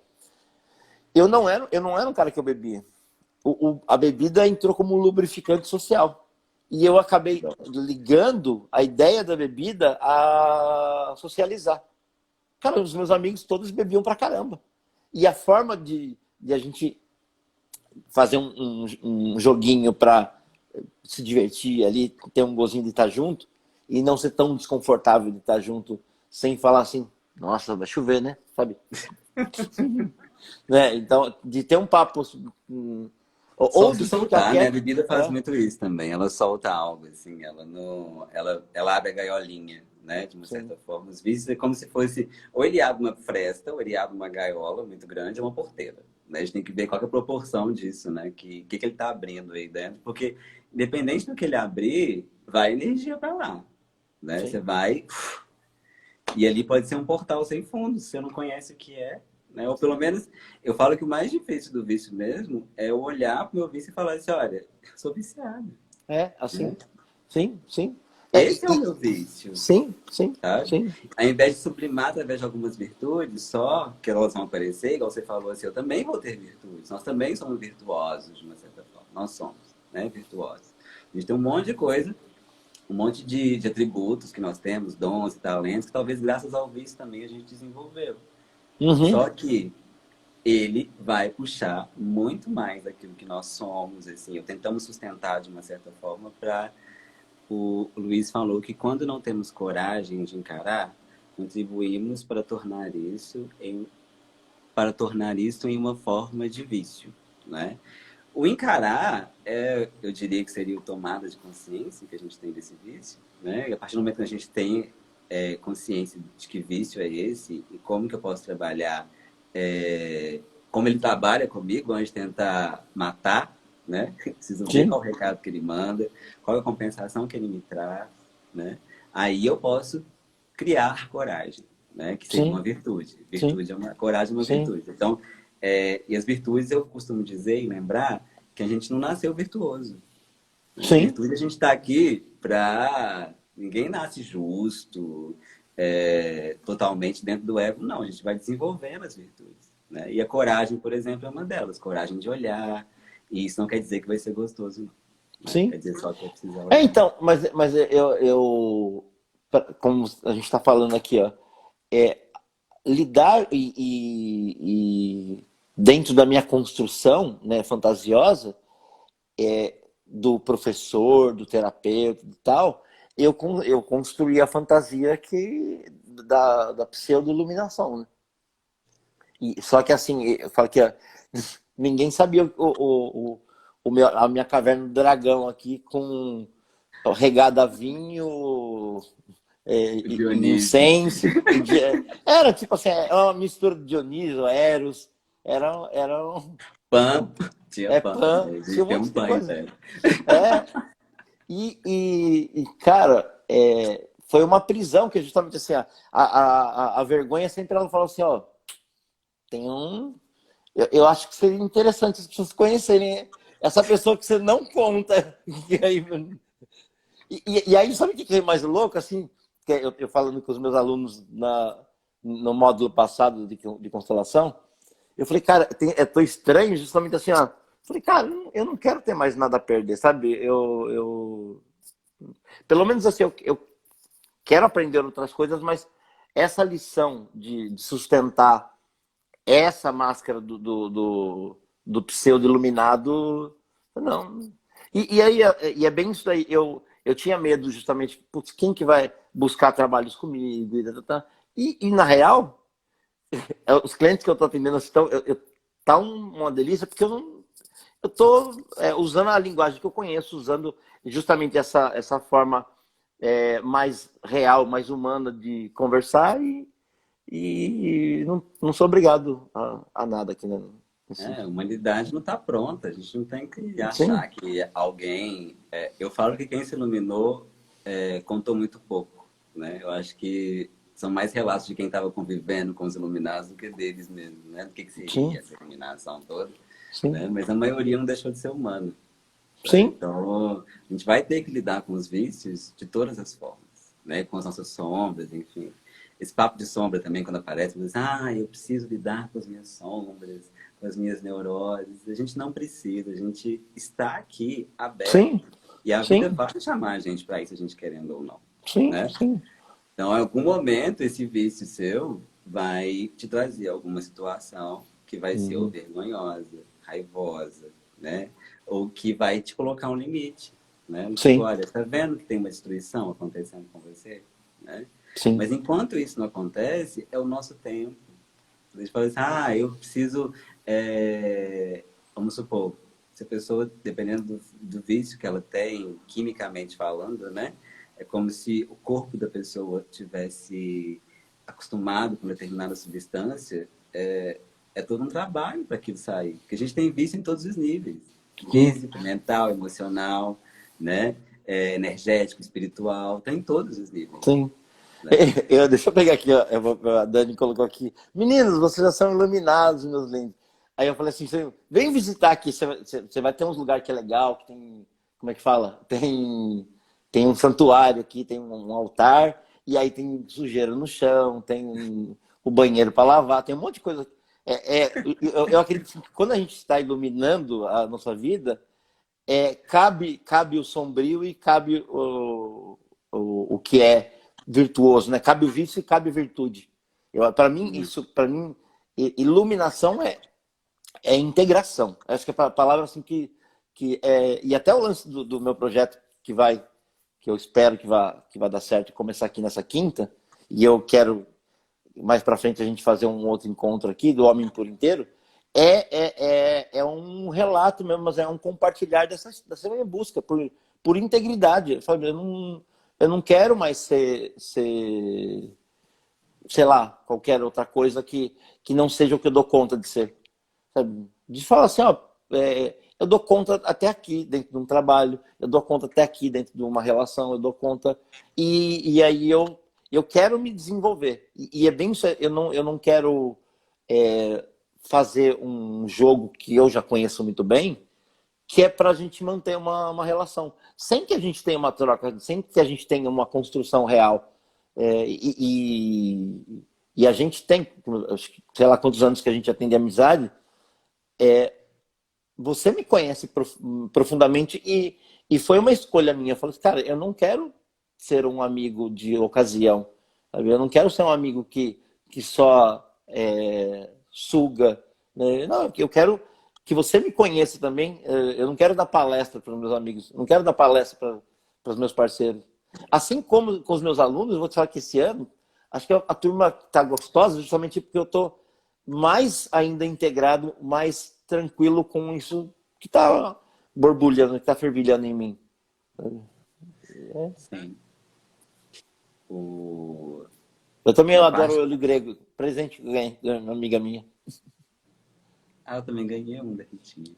eu não era um cara que eu bebia. A bebida entrou como um lubrificante social. E eu acabei ligando a ideia da bebida a socializar. Cara, os meus amigos todos bebiam pra caramba. E a forma de a gente fazer um joguinho pra se divertir ali, ter um gozinho de estar junto e não ser tão desconfortável de estar junto sem falar assim, nossa, vai chover, né? Sabe? Né? Então, de ter um papo Só ou se de ficar soltar, né? A quieto. bebida faz É, muito isso também. Ela solta algo, assim. Ela não, ela abre a gaiolinha, né? De uma sim, certa forma. Os vícios é como se fosse, ou ele abre uma fresta, ou ele abre uma gaiola muito grande, ou uma porteira. Né? A gente tem que ver qual que é a proporção disso, né? Que ele tá abrindo aí dentro, porque independente do que ele abrir, vai energia para lá, né? Você sim, vai e ali pode ser um portal sem fundo, se você não conhece o que é, né? Ou pelo menos, eu falo que o mais difícil do vício mesmo é eu olhar para o meu vício e falar assim, olha, eu sou viciado, assim, né? sim, sim. Esse é o meu vício, Sim, sim, sabe? sim, Ao invés de sublimar através de algumas virtudes só, que elas vão aparecer, igual você falou assim, eu também vou ter virtudes, nós também somos virtuosos, de uma certa forma, nós somos, né, virtuosos. A gente tem um monte de coisa, um monte de atributos que nós temos, dons e talentos, que talvez graças ao vício também a gente desenvolveu. uhum, Só que ele vai puxar muito mais daquilo que nós somos, assim. Eu tentamos sustentar de uma certa forma para o Luiz falou que quando não temos coragem de encarar, contribuímos para tornar isso em uma forma de vício, né? O encarar eu diria que seria o tomada de consciência que a gente tem desse vício, né? E a partir do momento que a gente tem consciência de que vício é esse e como que eu posso trabalhar, como ele trabalha comigo antes de tentar matar, né? Preciso ver sim, qual o recado que ele manda, qual é a compensação que ele me traz, né? Aí eu posso criar coragem, né? Que seria uma sim, virtude. sim, Virtude é uma coragem, é uma sim, virtude. Então, e as virtudes eu costumo dizer e lembrar que a gente não nasceu virtuoso. Né? sim, Virtude a gente está aqui para ninguém nasce justo, totalmente dentro do ego. Não, a gente vai desenvolvendo as virtudes. Né? E a coragem, por exemplo, é uma delas. Coragem de olhar. E isso não quer dizer que vai ser gostoso, não. Né? Quer sim. dizer só que é preciso olhar. Então, mas como a gente está falando aqui, ó, é, lidar e dentro da minha construção, né, fantasiosa, do professor, do terapeuta e tal, eu construí a fantasia da pseudo-iluminação, né? Só que assim, eu falo que ninguém sabia a minha caverna do dragão aqui com regada a vinho, O Dionísio. incenso. Era tipo assim, é uma mistura de Dionísio, Eros, era Pan. Tinha pan pan, também. A tinha gente um tem monte um de pan coisa. interno. É, cara, foi uma prisão, que justamente assim, a vergonha sempre ela falou assim, ó, tem um. Eu acho que seria interessante as pessoas conhecerem essa pessoa que você não conta. E aí, sabe o que é mais louco? Assim, que eu falando com os meus alunos no módulo passado de constelação, eu falei, cara, é tão estranho, justamente assim, ó. Falei, cara, eu não quero ter mais nada a perder, sabe? Pelo menos assim, eu quero aprender outras coisas, mas essa lição de sustentar essa máscara do pseudo-iluminado Não. E aí, e é bem isso daí. Eu tinha medo justamente, putz, quem que vai buscar trabalhos comigo? E na real, os clientes que eu estou atendendo estão, tá uma delícia, porque eu estou usando a linguagem que eu conheço, usando justamente essa forma mais real, mais humana de conversar e não sou obrigado a nada aqui, né? A humanidade não está pronta, a gente não tem que Sim, achar que alguém. Eu falo que quem se iluminou contou muito pouco, né? Eu acho que são mais relatos de quem estava convivendo com os iluminados do que deles mesmos, né? Do que seria sim, essa iluminação toda, sim, né? Mas a maioria não deixou de ser humano. Né? sim, Então, a gente vai ter que lidar com os vícios de todas as formas, né? Com as nossas sombras, enfim. Esse papo de sombra também, quando aparece, você diz, eu preciso lidar com as minhas sombras, com as minhas neuroses. A gente não precisa, a gente está aqui aberto. sim, E a vida sim, vai chamar a gente para isso, a gente querendo ou não, sim, né? sim. Então, em algum momento, esse vício seu vai te trazer alguma situação que vai ser ou Uhum. vergonhosa, raivosa, né? Ou que vai te colocar um limite, né? Tipo, Sim, olha, tá vendo que tem uma destruição acontecendo com você, né? sim, Mas enquanto isso não acontece, é o nosso tempo. A gente fala assim, eu preciso, vamos supor, se a pessoa, dependendo do vício que ela tem, quimicamente falando, né? É como se o corpo da pessoa tivesse acostumado com determinada substância, é todo um trabalho para aquilo sair. Porque a gente tem vício em todos os níveis. sim, Físico, mental, emocional, né? Energético, espiritual, tem em todos os níveis, sim. né? Deixa eu pegar aqui, ó. A Dani colocou aqui. Meninos, vocês já são iluminados, meus lindos. Aí eu falei assim: vem visitar aqui. Você vai ter uns lugares que é legal, que tem. Como é que fala? Tem um santuário aqui, tem um altar, e aí tem sujeira no chão, tem o banheiro para lavar, tem um monte de coisa. Eu acredito que quando a gente está iluminando a nossa vida, cabe o sombrio e cabe o que é virtuoso, né? Cabe o vício e cabe a virtude. Para mim, Hum, isso, para mim, iluminação é integração. Acho que é a palavra assim e até o lance do meu projeto que eu espero que vá dar certo e começar aqui nessa quinta, e eu quero mais para frente a gente fazer um outro encontro aqui do Homem por Inteiro, é um relato mesmo, mas é um compartilhar dessa minha busca por integridade. Sabe? Eu não quero mais ser, sei lá, qualquer outra coisa que não seja o que eu dou conta de ser. Sabe? De falar assim, ó, eu dou conta até aqui dentro de um trabalho, eu dou conta até aqui dentro de uma relação, eu dou conta e aí eu quero me desenvolver e é bem isso. Eu não quero fazer um jogo que eu já conheço muito bem, que é para a gente manter uma relação, sem que a gente tenha uma troca, sem que a gente tenha uma construção real. E a gente tem, sei lá quantos anos que a gente atende amizade, você me conhece profundamente e foi uma escolha minha. Eu falei assim, cara, eu não quero ser um amigo de ocasião, sabe? Eu não quero ser um amigo que só suga, né? Não, eu quero que você me conheça também. Eu não quero dar palestra para os meus amigos, não quero dar palestra para os meus parceiros. Assim como com os meus alunos, eu vou te falar que esse ano, acho que a turma está gostosa justamente porque eu estou mais ainda integrado, mais tranquilo com isso que está borbulhando, que está fervilhando em mim. sim. O... Eu também Uma adoro o parte. olho grego, presente que ganhei, de uma amiga minha. Eu também ganhei um da Ritinha.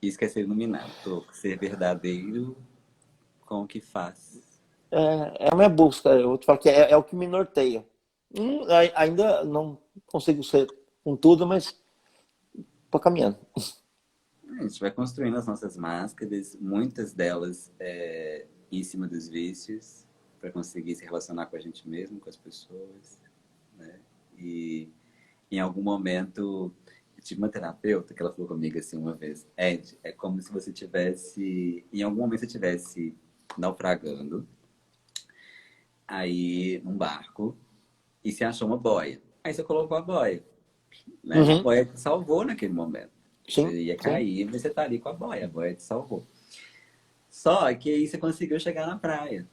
Isso quer ser iluminado, tô, ser verdadeiro com o que faz. É a minha busca, eu vou te falar que é o que me norteia. Ainda não consigo ser com tudo, mas estou caminhando. A gente vai construindo as nossas máscaras, muitas delas em cima dos vícios, para conseguir se relacionar com a gente mesmo, com as pessoas, né? E em algum momento, eu tive uma terapeuta que ela falou comigo assim uma vez, Ed, é como se você tivesse, em algum momento você estivesse naufragando, aí num barco, e você achou uma boia. Aí você colocou a boia, né? A Uhum, boia te salvou naquele momento. Sim, Você ia sim. cair, mas você tá ali com a boia te salvou. Só que aí você conseguiu chegar na praia.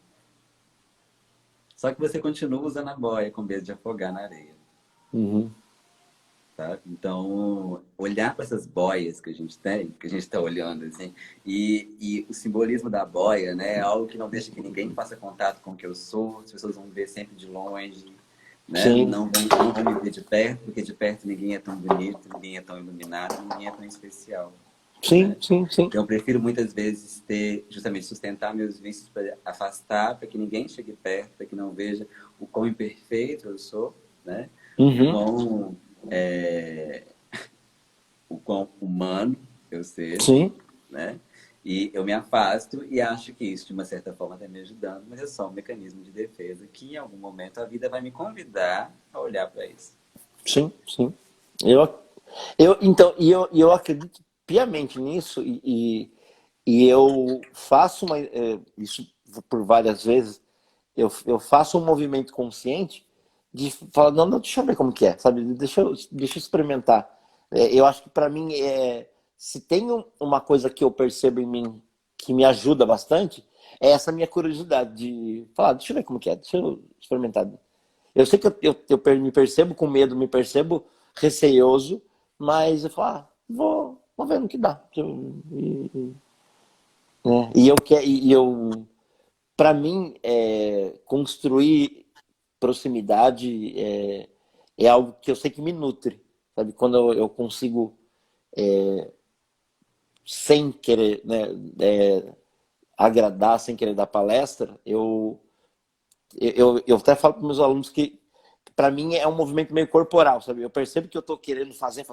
Só que você continua usando a boia com medo de afogar na areia. Uhum. Tá? Então, olhar para essas boias que a gente tem, que a gente está olhando, assim, e o simbolismo da boia, né, é algo que não deixa que ninguém faça contato com o que eu sou, as pessoas vão me ver sempre de longe, né, Sim, não vão me ver de perto, porque de perto ninguém é tão bonito, ninguém é tão iluminado, ninguém é tão especial, sim, né? sim, sim. Então, eu prefiro muitas vezes ter, justamente, sustentar meus vícios para afastar, para que ninguém chegue perto, para que não veja o quão imperfeito eu sou, né? O Uhum. quão é, o quão humano eu seja, Sim, né? E eu me afasto e acho que isso, de uma certa forma, está me ajudando, mas é só um mecanismo de defesa que, em algum momento, a vida vai me convidar a olhar para isso. sim, sim. Eu, então, eu acredito piamente nisso e eu faço isso por várias vezes. Eu faço um movimento consciente de falar, não, não, deixa eu ver como que é, sabe? Deixa eu experimentar. Eu acho que para mim, se tem uma coisa que eu percebo em mim que me ajuda bastante, é essa minha curiosidade de falar, deixa eu ver como que é, deixa eu experimentar. Eu sei que me percebo com medo, me percebo receioso, mas eu falo, vou ver no que dá. Né? Para mim, construir proximidade é algo que eu sei que me nutre, sabe? Quando eu consigo, sem querer, né, agradar, sem querer dar palestra, eu até falo para meus alunos que para mim é um movimento meio corporal, sabe? Eu percebo que eu estou querendo fazer,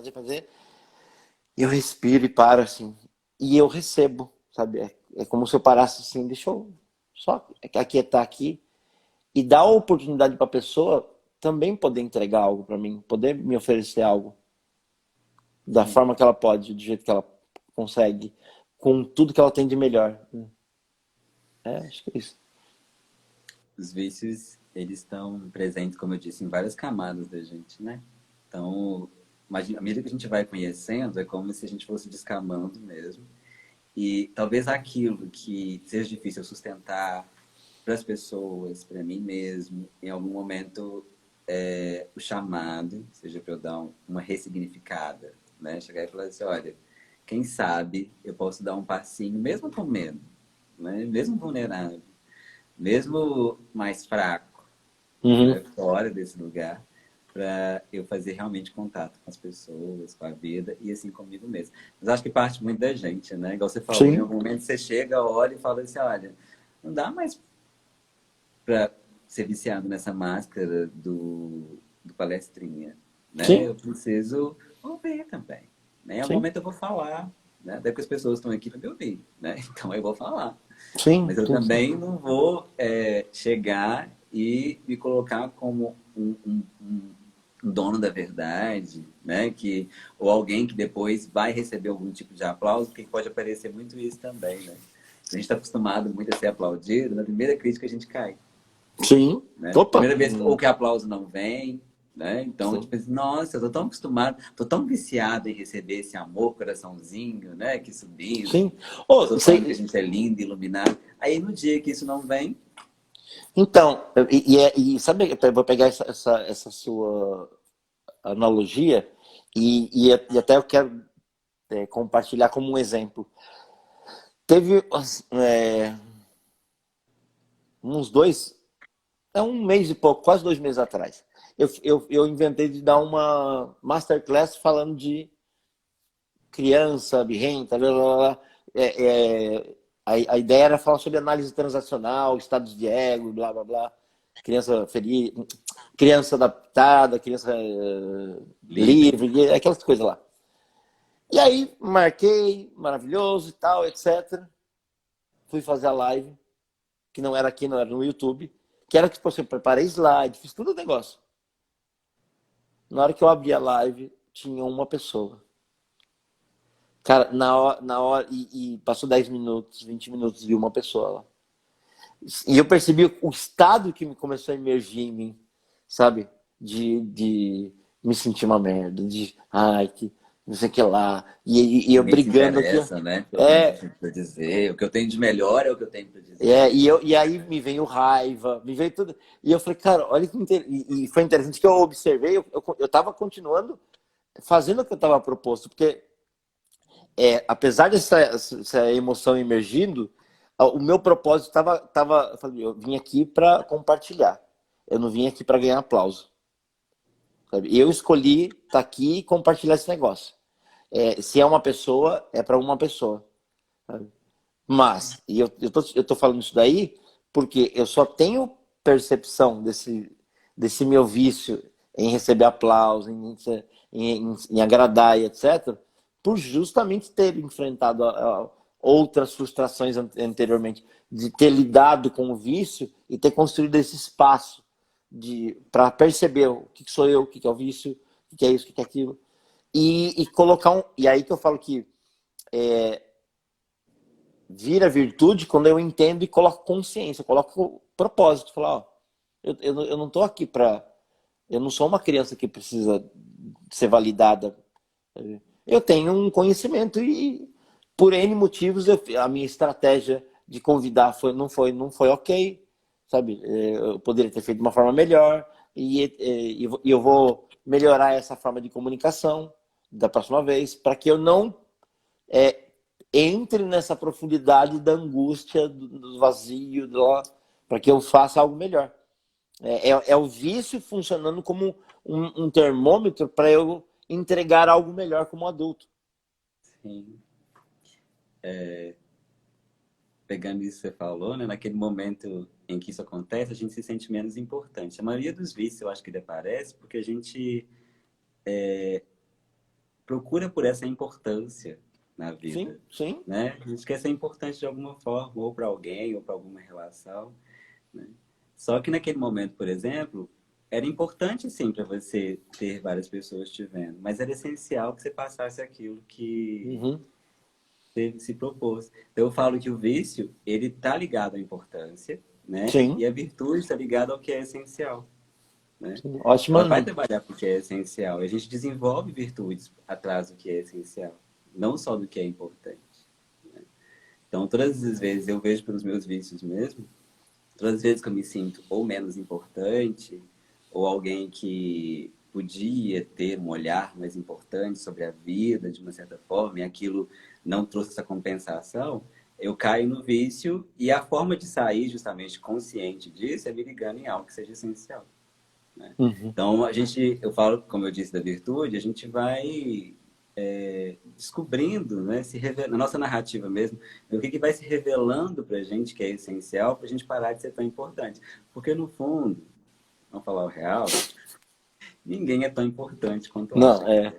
e eu respiro e paro assim, e eu recebo, sabe? É como se eu parasse assim, deixa eu só aquietar aqui e dar a oportunidade para a pessoa também poder entregar algo para mim, poder me oferecer algo da Sim. forma que ela pode, do jeito que ela consegue, com tudo que ela tem de melhor. Acho que é isso. Os vícios, eles estão presentes, como eu disse, em várias camadas da gente, né? Então, imagina, à medida que a gente vai conhecendo, é como se a gente fosse descamando mesmo. E talvez aquilo que seja difícil eu sustentar para as pessoas, para mim mesmo, em algum momento o chamado, seja para eu dar uma ressignificada, né? Chegar e falar assim, olha, quem sabe eu posso dar um passinho, mesmo com medo, né? Mesmo vulnerável, mesmo mais fraco, Uhum. né? Fora desse lugar, para eu fazer realmente contato com as pessoas, com a vida e assim comigo mesmo. Mas acho que parte muito da gente, né? Igual você falou, em Sim, algum momento você chega, olha e fala assim, olha, não dá mais para ser viciado nessa máscara do palestrinha, né? sim, Eu preciso ouvir também, né? Em algum sim, momento eu vou falar, né? Até porque as pessoas estão aqui para me ouvir, né? Então eu vou falar. sim, Mas eu sim, sim. também não vou chegar e me colocar como um dono da verdade, né? Ou alguém que depois vai receber algum tipo de aplauso, porque pode aparecer muito isso também, né? A gente está acostumado muito a ser aplaudido, na primeira crítica a gente cai, Sim. né? Opa! Primeira vez, ou que aplauso não vem, né? Então, Sim. tipo assim, nossa, eu tô tão acostumado, tô tão viciado em receber esse amor, coraçãozinho, né? Que subindo, Sim. Oh, pessoas falando que a gente é lindo, iluminado. Aí no dia que isso não vem, então, sabe, eu vou pegar essa sua analogia e até eu quero compartilhar como um exemplo. Teve uns um mês e pouco, quase 2 meses atrás, eu inventei de dar uma masterclass falando de criança, birrenta, blá, blá, blá. A ideia era falar sobre análise transacional, estados de ego, blá, blá, blá. Criança feliz, criança adaptada, criança livre. livre, aquelas coisas lá. E aí, marquei, maravilhoso e tal, etc. Fui fazer a live, que não era aqui, não era no YouTube, que era tipo assim, eu preparei slide, fiz tudo o negócio. Na hora que eu abri a live, tinha uma pessoa. Cara, na hora e passou 10 minutos, 20 minutos, vi uma pessoa lá. E eu percebi o estado que me começou a emergir em mim, sabe? De me sentir uma merda, de, ai, que não sei o que lá, e eu Ninguém se brigando aqui, ó. interessa, né? Pelo que eu É, tenho para dizer. O que eu tenho de melhor é o que eu tenho para dizer. e aí me veio raiva, me veio tudo. E eu falei, cara, olha que e foi interessante que eu observei, eu tava continuando fazendo o que eu tava proposto, porque apesar dessa emoção emergindo, o meu propósito eu vim aqui para compartilhar. Eu não vim aqui para ganhar aplauso. Sabe? Eu escolhi estar aqui e compartilhar esse negócio. Se é uma pessoa, é para uma pessoa. Sabe? Mas, eu tô falando isso daí porque eu só tenho percepção desse meu vício em receber aplauso, em agradar e etc., por justamente ter enfrentado outras frustrações anteriormente, de ter lidado com o vício e ter construído esse espaço para perceber o que sou eu, o que é o vício, o que é isso, o que é aquilo. E colocar e aí que eu falo que vira virtude quando eu entendo e coloco consciência, coloco propósito. Falar, ó, eu não tô aqui para. Eu não sou uma criança que precisa ser validada. Eu tenho um conhecimento e, por N motivos, a minha estratégia de convidar não foi ok, sabe? Eu poderia ter feito de uma forma melhor e eu vou melhorar essa forma de comunicação da próxima vez para que eu não é, entre nessa profundidade da angústia, do vazio, para que eu faça algo melhor. É o vício funcionando como um termômetro para eu entregar algo melhor como adulto. Sim. Pegando isso que você falou, né? Naquele momento em que isso acontece, a gente se sente menos importante. A maioria dos vícios, eu acho que ele aparece porque a gente procura por essa importância na Sim, vida, sim. né? A gente quer ser importante de alguma forma, ou para alguém, ou para alguma relação, né? Só que naquele momento, por exemplo, era importante sim para você ter várias pessoas te vendo, mas era essencial que você passasse aquilo que Uhum. você se propôs. Então eu falo que o vício, ele tá ligado à importância, né? Sim. E a virtude está ligada ao que é essencial, né? Sim. Ela vai Ótima. trabalhar porque é essencial. A gente desenvolve virtudes atrás do que é essencial, não só do que é importante. Então, todas as vezes eu vejo pelos meus vícios mesmo, todas as vezes que eu me sinto ou menos importante, ou alguém que podia ter um olhar mais importante sobre a vida, de uma certa forma, e aquilo não trouxe essa compensação, eu caio no vício e a forma de sair justamente consciente disso é me ligando em algo que seja essencial, né? Uhum. Então, eu falo, como eu disse, da virtude, a gente vai descobrindo, né, na nossa narrativa mesmo, o que vai se revelando para a gente que é essencial para a gente parar de ser tão importante. Porque, no fundo, vamos falar o real, ninguém é tão importante quanto acha Não, que é. é.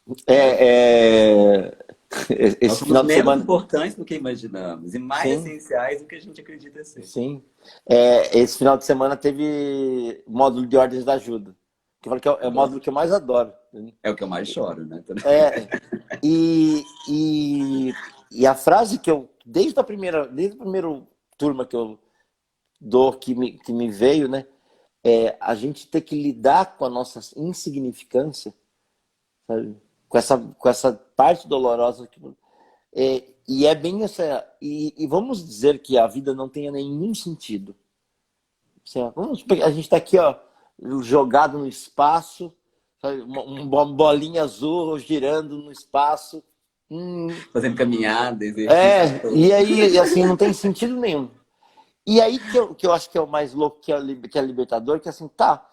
Né? É, Nós esse somos final de menos semana. importantes do que imaginamos e mais Sim, essenciais do que a gente acredita ser. sim. Esse final de semana teve módulo de ordens da ajuda. Que eu falo que é o módulo que eu mais adoro. É o que eu mais choro, né? É, e a frase que eu, desde a primeira turma que eu dou, que me veio, né? A gente ter que lidar com a nossa insignificância, sabe? Com essa parte dolorosa. E é bem essa. E vamos dizer que a vida não tenha nenhum sentido. Assim, ó, a gente está aqui, ó, jogado no espaço, sabe? Uma bolinha azul girando no espaço. Fazendo caminhada, exercício à E toa. aí, assim, não tem sentido nenhum. E aí que eu acho que é o mais louco, que é libertador, que assim, tá,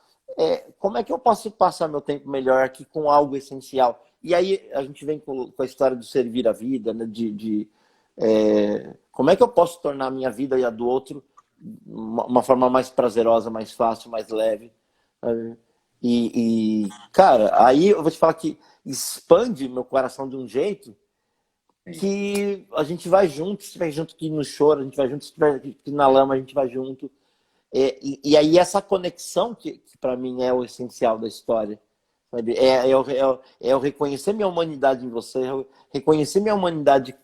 como é que eu posso passar meu tempo melhor aqui com algo essencial? E aí a gente vem com a história do servir a vida, né? Como é que eu posso tornar a minha vida e a do outro uma forma mais prazerosa, mais fácil, mais leve? Sabe? Cara, aí eu vou te falar que expande meu coração de um jeito Sim. que a gente vai junto, se estiver junto que no choro, a gente vai junto, se estiver aqui na lama, a gente vai junto. E aí essa conexão que para mim é o essencial da história. Sabe? É eu reconhecer minha humanidade em você, reconhecer minha humanidade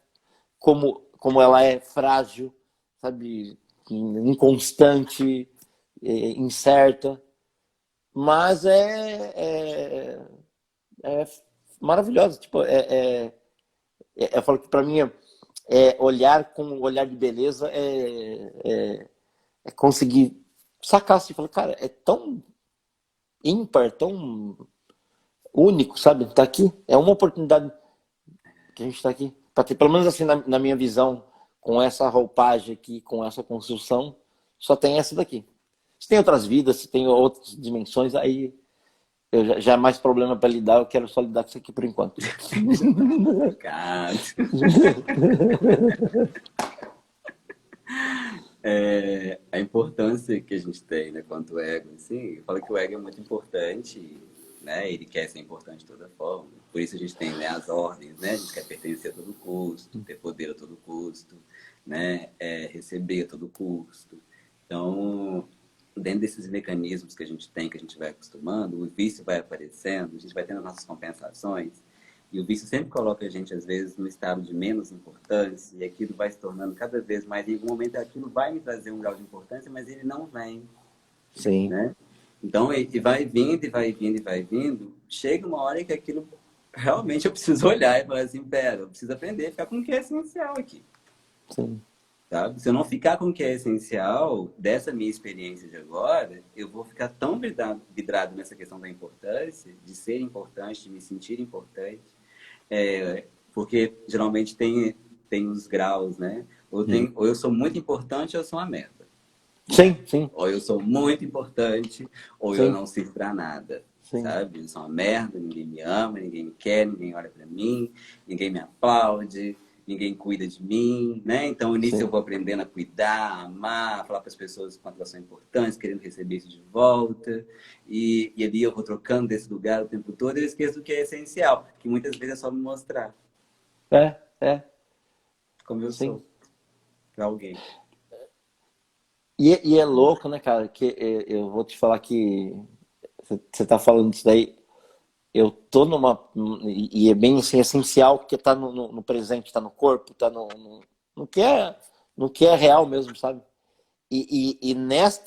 como ela é frágil, sabe? Inconstante, incerta. Mas é maravilhosas. Tipo, eu falo que para mim olhar com um olhar de beleza é conseguir sacar assim, falar, cara, é tão ímpar, tão único, sabe? Tá aqui, é uma oportunidade que a gente está aqui para ter, pelo menos assim na minha visão, com essa roupagem aqui, com essa construção, só tem essa daqui. Se tem outras vidas, se tem outras dimensões, aí já é mais problema para lidar, eu quero só lidar com isso aqui por enquanto. Cara. A importância que a gente tem, né, quanto ego, assim, eu falo que o ego é muito importante, né, ele quer ser importante de toda forma, por isso a gente tem, né, as ordens, né, a gente quer pertencer a todo custo, ter poder a todo custo, né, receber a todo custo. Então, dentro desses mecanismos que a gente tem, que a gente vai acostumando, o vício vai aparecendo, a gente vai tendo as nossas compensações, e o vício sempre coloca a gente, às vezes, no estado de menos importância, e aquilo vai se tornando cada vez mais. Em algum momento, aquilo vai me trazer um grau de importância, mas ele não vem, Sim. né? Então, e vai vindo, e vai vindo, e vai vindo. Chega uma hora que aquilo, realmente, eu preciso olhar e falar assim, pera, eu preciso aprender a ficar com o que é essencial aqui. Sim. Sabe? Se eu não ficar com o que é essencial dessa minha experiência de agora, eu vou ficar tão vidrado nessa questão da importância, de ser importante, de me sentir importante, porque geralmente tem os graus, né? Ou eu sou muito importante ou eu sou uma merda. Sim, sim. Ou eu sou muito importante ou eu Sim. não sirvo pra nada. Sim. Sabe? Eu sou uma merda, ninguém me ama, ninguém me quer, ninguém olha pra mim, ninguém me aplaude, ninguém cuida de mim, né? Então, nisso eu vou aprendendo a cuidar, a amar, a falar para as pessoas quanto elas são importantes, querendo receber isso de volta. E ali eu vou trocando desse lugar o tempo todo e eu esqueço do que é essencial, que muitas vezes é só me mostrar como eu Sim. sou para alguém. E é louco, né, cara? Que eu vou te falar que você tá falando disso daí. Eu tô numa. E é bem assim, essencial, porque tá no presente, tá no corpo, tá no que é real mesmo, sabe? E nesse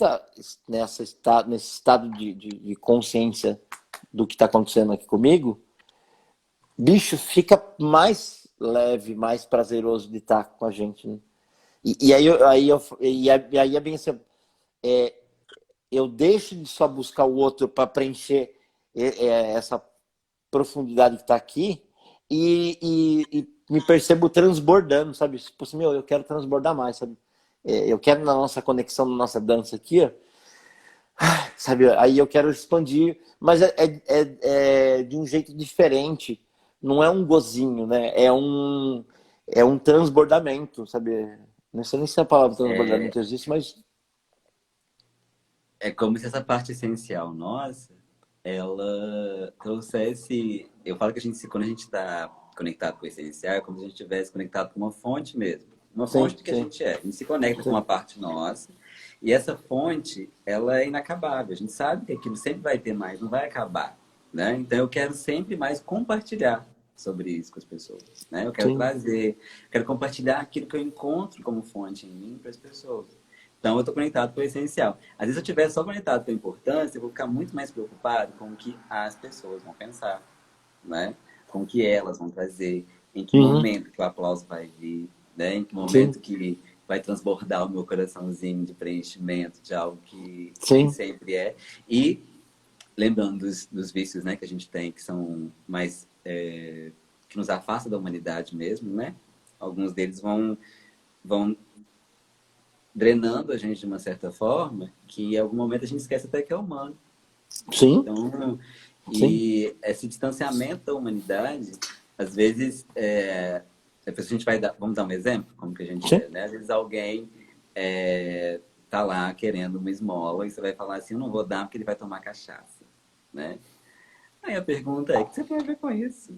estado de consciência do que tá acontecendo aqui comigo, bicho, fica mais leve, mais prazeroso de estar com a gente, né? E aí é bem assim, eu deixo de só buscar o outro para preencher essa profundidade que está aqui e me percebo transbordando, sabe? Tipo assim, eu quero transbordar mais, sabe? Eu quero na nossa conexão, na nossa dança aqui, ó, sabe? Aí eu quero expandir, mas é de um jeito diferente. Não é um gozinho, né? É um transbordamento, sabe? Não sei nem se a palavra É, transbordamento existe, mas é como se essa parte essencial nossa, ela trouxesse. Eu falo que quando a gente está conectado com o essencial, é como se a gente estivesse conectado com uma fonte mesmo. Uma fonte sim, do que a sim, gente é. A gente se conecta com sim, uma parte nossa. E essa fonte, ela é inacabável. A gente sabe que aquilo sempre vai ter mais, não vai acabar. Né? Então eu quero sempre mais compartilhar sobre isso com as pessoas. Né? Eu quero sim, trazer, quero compartilhar aquilo que eu encontro como fonte em mim para as pessoas. Então, eu estou conectado com o essencial. Às vezes, se eu estiver só conectado com a importância, eu vou ficar muito mais preocupado com o que as pessoas vão pensar, né? Com o que elas vão trazer, em que uhum, momento que o aplauso vai vir, né? Em que sim, momento que vai transbordar o meu coraçãozinho de preenchimento de algo que nem sim, sempre é. E lembrando dos vícios, né, que a gente tem, que são mais... que nos afasta da humanidade mesmo, né? Alguns deles vão drenando a gente de uma certa forma, que em algum momento a gente esquece até que é humano. sim, Então, sim, e esse distanciamento da humanidade, às vezes, depois a gente vai dar, vamos dar um exemplo, como que a gente sim, é, né? Às vezes alguém tá lá querendo uma esmola e você vai falar assim, eu não vou dar porque ele vai tomar cachaça, né? Aí a pergunta é, o que você tem a ver com isso?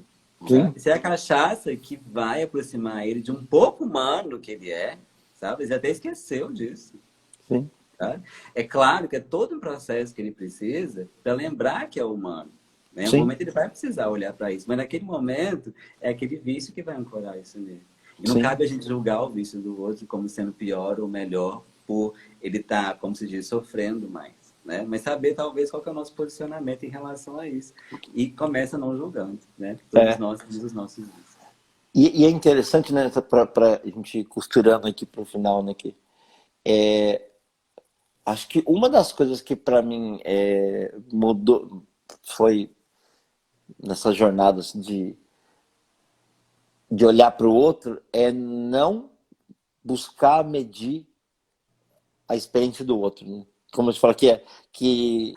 sim, Sabe? Se é a cachaça que vai aproximar ele de um pouco humano que ele é, sabe? Ele até esqueceu disso. sim, Tá? É claro que é todo um processo que ele precisa para lembrar que é humano. Né? Em algum sim, momento ele vai precisar olhar para isso, mas naquele momento é aquele vício que vai ancorar isso nele. E não sim, cabe a gente julgar o vício do outro como sendo pior ou melhor por ele estar, como se diz, sofrendo mais. né? Mas saber talvez qual que é o nosso posicionamento em relação a isso. E começa não julgando, né? Todos É. nós temos os nossos vícios. E é interessante, né, para a gente ir costurando aqui para o final, né, que acho que uma das coisas que para mim mudou foi nessas jornadas de olhar para o outro é não buscar medir a experiência do outro, né? Como eu te falo que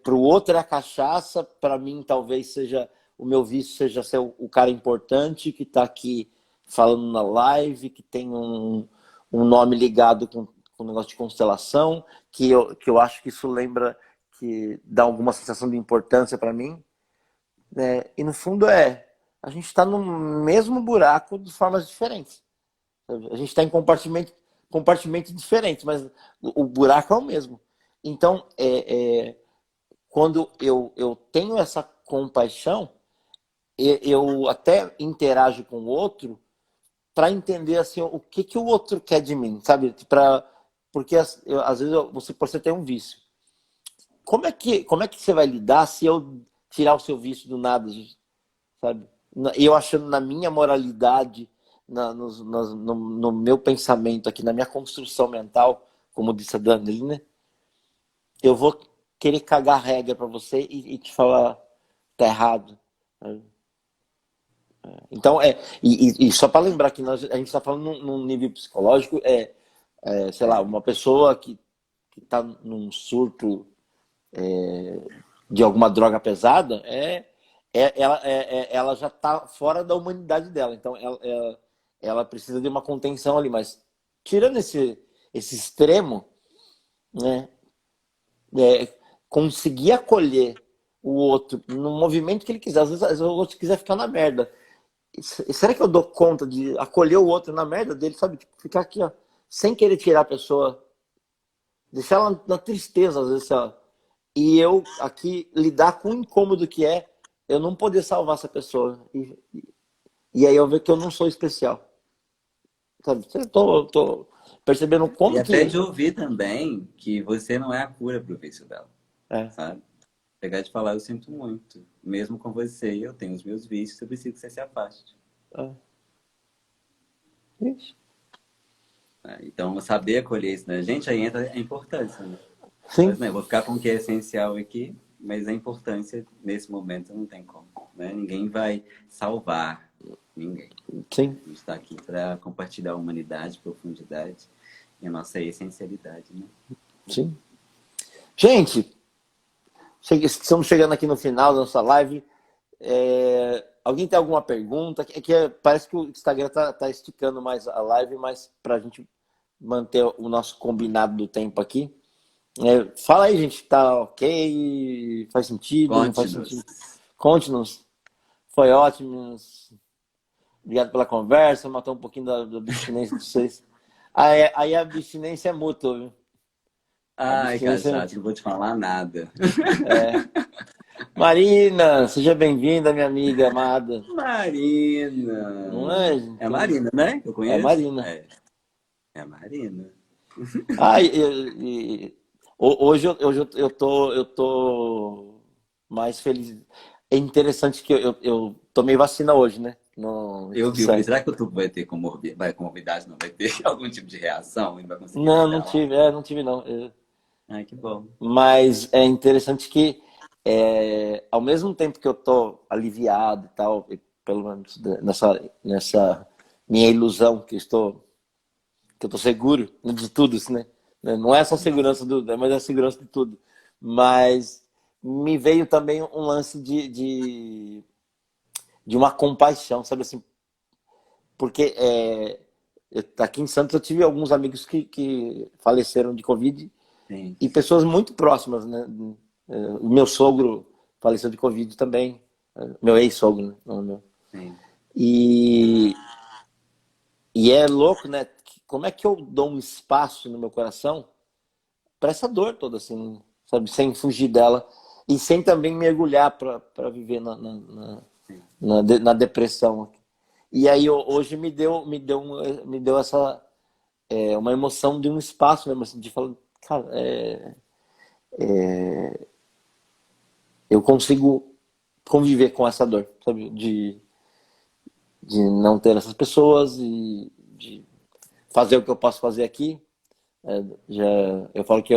para o outro é a cachaça, para mim talvez seja o meu vício seja ser o cara importante que está aqui falando na live, que tem um nome ligado com o negócio de constelação, que eu acho que isso lembra que dá alguma sensação de importância para mim, né? E no fundo a gente está no mesmo buraco de formas diferentes. A gente está em compartimentos diferentes, mas o buraco é o mesmo. Então, quando eu tenho essa compaixão, eu até interajo com o outro para entender assim, o que o outro quer de mim, sabe? Porque às vezes você tem um vício. Como é que você vai lidar se eu tirar o seu vício do nada, sabe? Eu achando na minha moralidade, no meu pensamento aqui, na minha construção mental, como disse a Dani, né? Eu vou querer cagar regra para você e te falar tá errado. Então, e só para lembrar que a gente está falando num nível psicológico, sei lá, uma pessoa que está num surto de alguma droga pesada, ela já está fora da humanidade dela. Então, ela precisa de uma contenção ali. Mas, tirando esse extremo, né, conseguir acolher o outro no movimento que ele quiser. Às vezes o outro quiser ficar na merda. Será que eu dou conta de acolher o outro na merda dele, sabe? Tipo, ficar aqui, ó, sem querer tirar a pessoa, deixar ela na tristeza, às vezes, ó, e eu aqui lidar com o incômodo que é eu não poder salvar essa pessoa. E aí eu ver que eu não sou especial. Sabe? Eu tô percebendo E como até que. de ouvir também que você não é a cura pro vício dela, É, sabe? Pegar e te falar, eu sinto muito. Mesmo com você, eu tenho os meus vícios, eu preciso que você se afaste. é. Isso. Né? Então, saber acolher isso na gente, aí entra a importância, né? Sim, Mas, né, eu vou ficar com o que é essencial aqui, mas a importância, nesse momento, não tem como. Né? Ninguém vai salvar ninguém. sim, A gente está aqui para compartilhar a humanidade, profundidade e a nossa essencialidade, né? sim. Gente, estamos chegando aqui no final da nossa live. Alguém tem alguma pergunta? Parece que o Instagram tá esticando mais a live, mas para a gente manter o nosso combinado do tempo aqui. Fala aí, gente, tá ok? Faz sentido? Não faz sentido? Conte-nos. Conte-nos. Foi ótimo. Obrigado pela conversa. Matou um pouquinho da abstinência de vocês. Aí a abstinência é mútua, viu? A Ai, abstinência cachaça, não vou te falar nada. é. Marina, seja bem-vinda, minha amiga amada. Não Marina. é? É a Então, Marina, né? Eu é a conheço? Marina. É a Marina. Ah, hoje eu tô mais feliz. É interessante que eu tomei vacina hoje, né? No Eu Espírito vi, eu falei, Santo. será que o tubo vai ter comorbidade? Não vai ter algum tipo de reação? Ele vai conseguir Não pedalar? tive, não tive não. Ai, que bom. Mas é interessante que ao mesmo tempo que eu tô aliviado e tal, pelo menos nessa minha ilusão que eu tô seguro de tudo, assim, né? Não é só segurança mas é a segurança de tudo. Mas me veio também um lance de uma compaixão, sabe assim? Porque aqui em Santos eu tive alguns amigos que faleceram de Covid Sim, e pessoas muito próximas, né? O meu sogro faleceu de Covid também, meu ex-sogro, né? Não, meu. sim. E, e é louco, né? Como é que eu dou um espaço no meu coração para essa dor toda, assim, sabe? Sem fugir dela e sem também mergulhar para viver Sim. na depressão. E aí hoje me deu essa uma emoção de um espaço mesmo, assim, de falar, cara, eu consigo conviver com essa dor, sabe? De não ter essas pessoas e de fazer o que eu posso fazer aqui. Já, eu falo que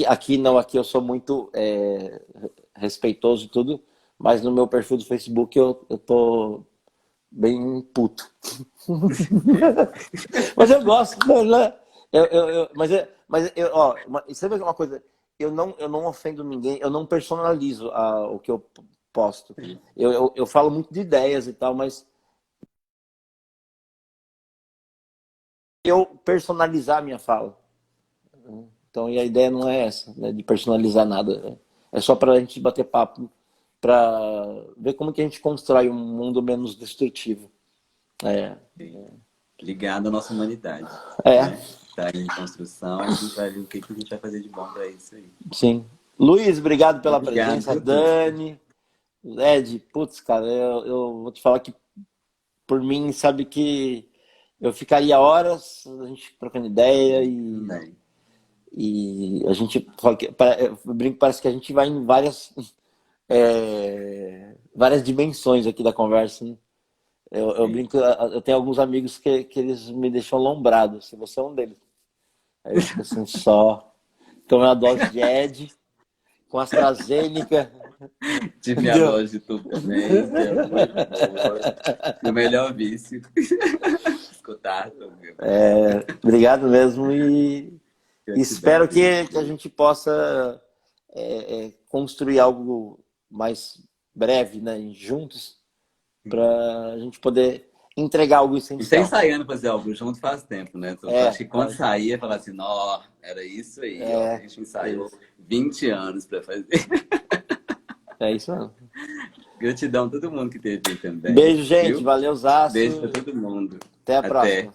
aqui eu sou muito respeitoso e tudo, mas no meu perfil do Facebook eu tô bem puto. Mas eu gosto, né? Ó, sabe uma coisa? Eu não ofendo ninguém, eu não personalizo o que eu posto. Eu falo muito de ideias e tal, mas eu personalizar a minha fala. Então, e a ideia não é essa, né, de personalizar nada. É só para a gente bater papo, para ver como que a gente constrói um mundo menos destrutivo. É, Ligado à nossa humanidade, é, né? Tá em construção, a gente vai ver o que a gente vai fazer de bom para isso aí. sim. Luiz, obrigado pela Obrigado, presença. viu, Tuti? Dani, Ed, putz, cara, eu vou te falar que por mim, sabe que eu ficaria horas a gente trocando ideia Também. e a gente eu brinco, parece que a gente vai em várias dimensões aqui da conversa, né? Eu Sim. brinco, eu tenho alguns amigos que eles me deixam lombrado, se você é um deles. Aí eu fico assim, só tomei uma dose de Ed com AstraZeneca, Tive a entendeu? dose de tudo também, que é muito boa. O melhor vício. Escutar também. Obrigado mesmo e Gratidão, espero viu? que a gente possa construir algo mais breve, né, juntos, para a gente poder entregar algo E sem essencial. ensaiando fazer algo junto faz tempo, né? Então, eu acho que quando saía, falar assim, ó, era isso aí, ó. A gente ensaiou Isso. 20 anos para fazer. É isso mesmo. Gratidão a todo mundo que esteve aí também, Beijo, gente. viu? Valeu, Beijo para Zaço. todo mundo. Até a Até. próxima.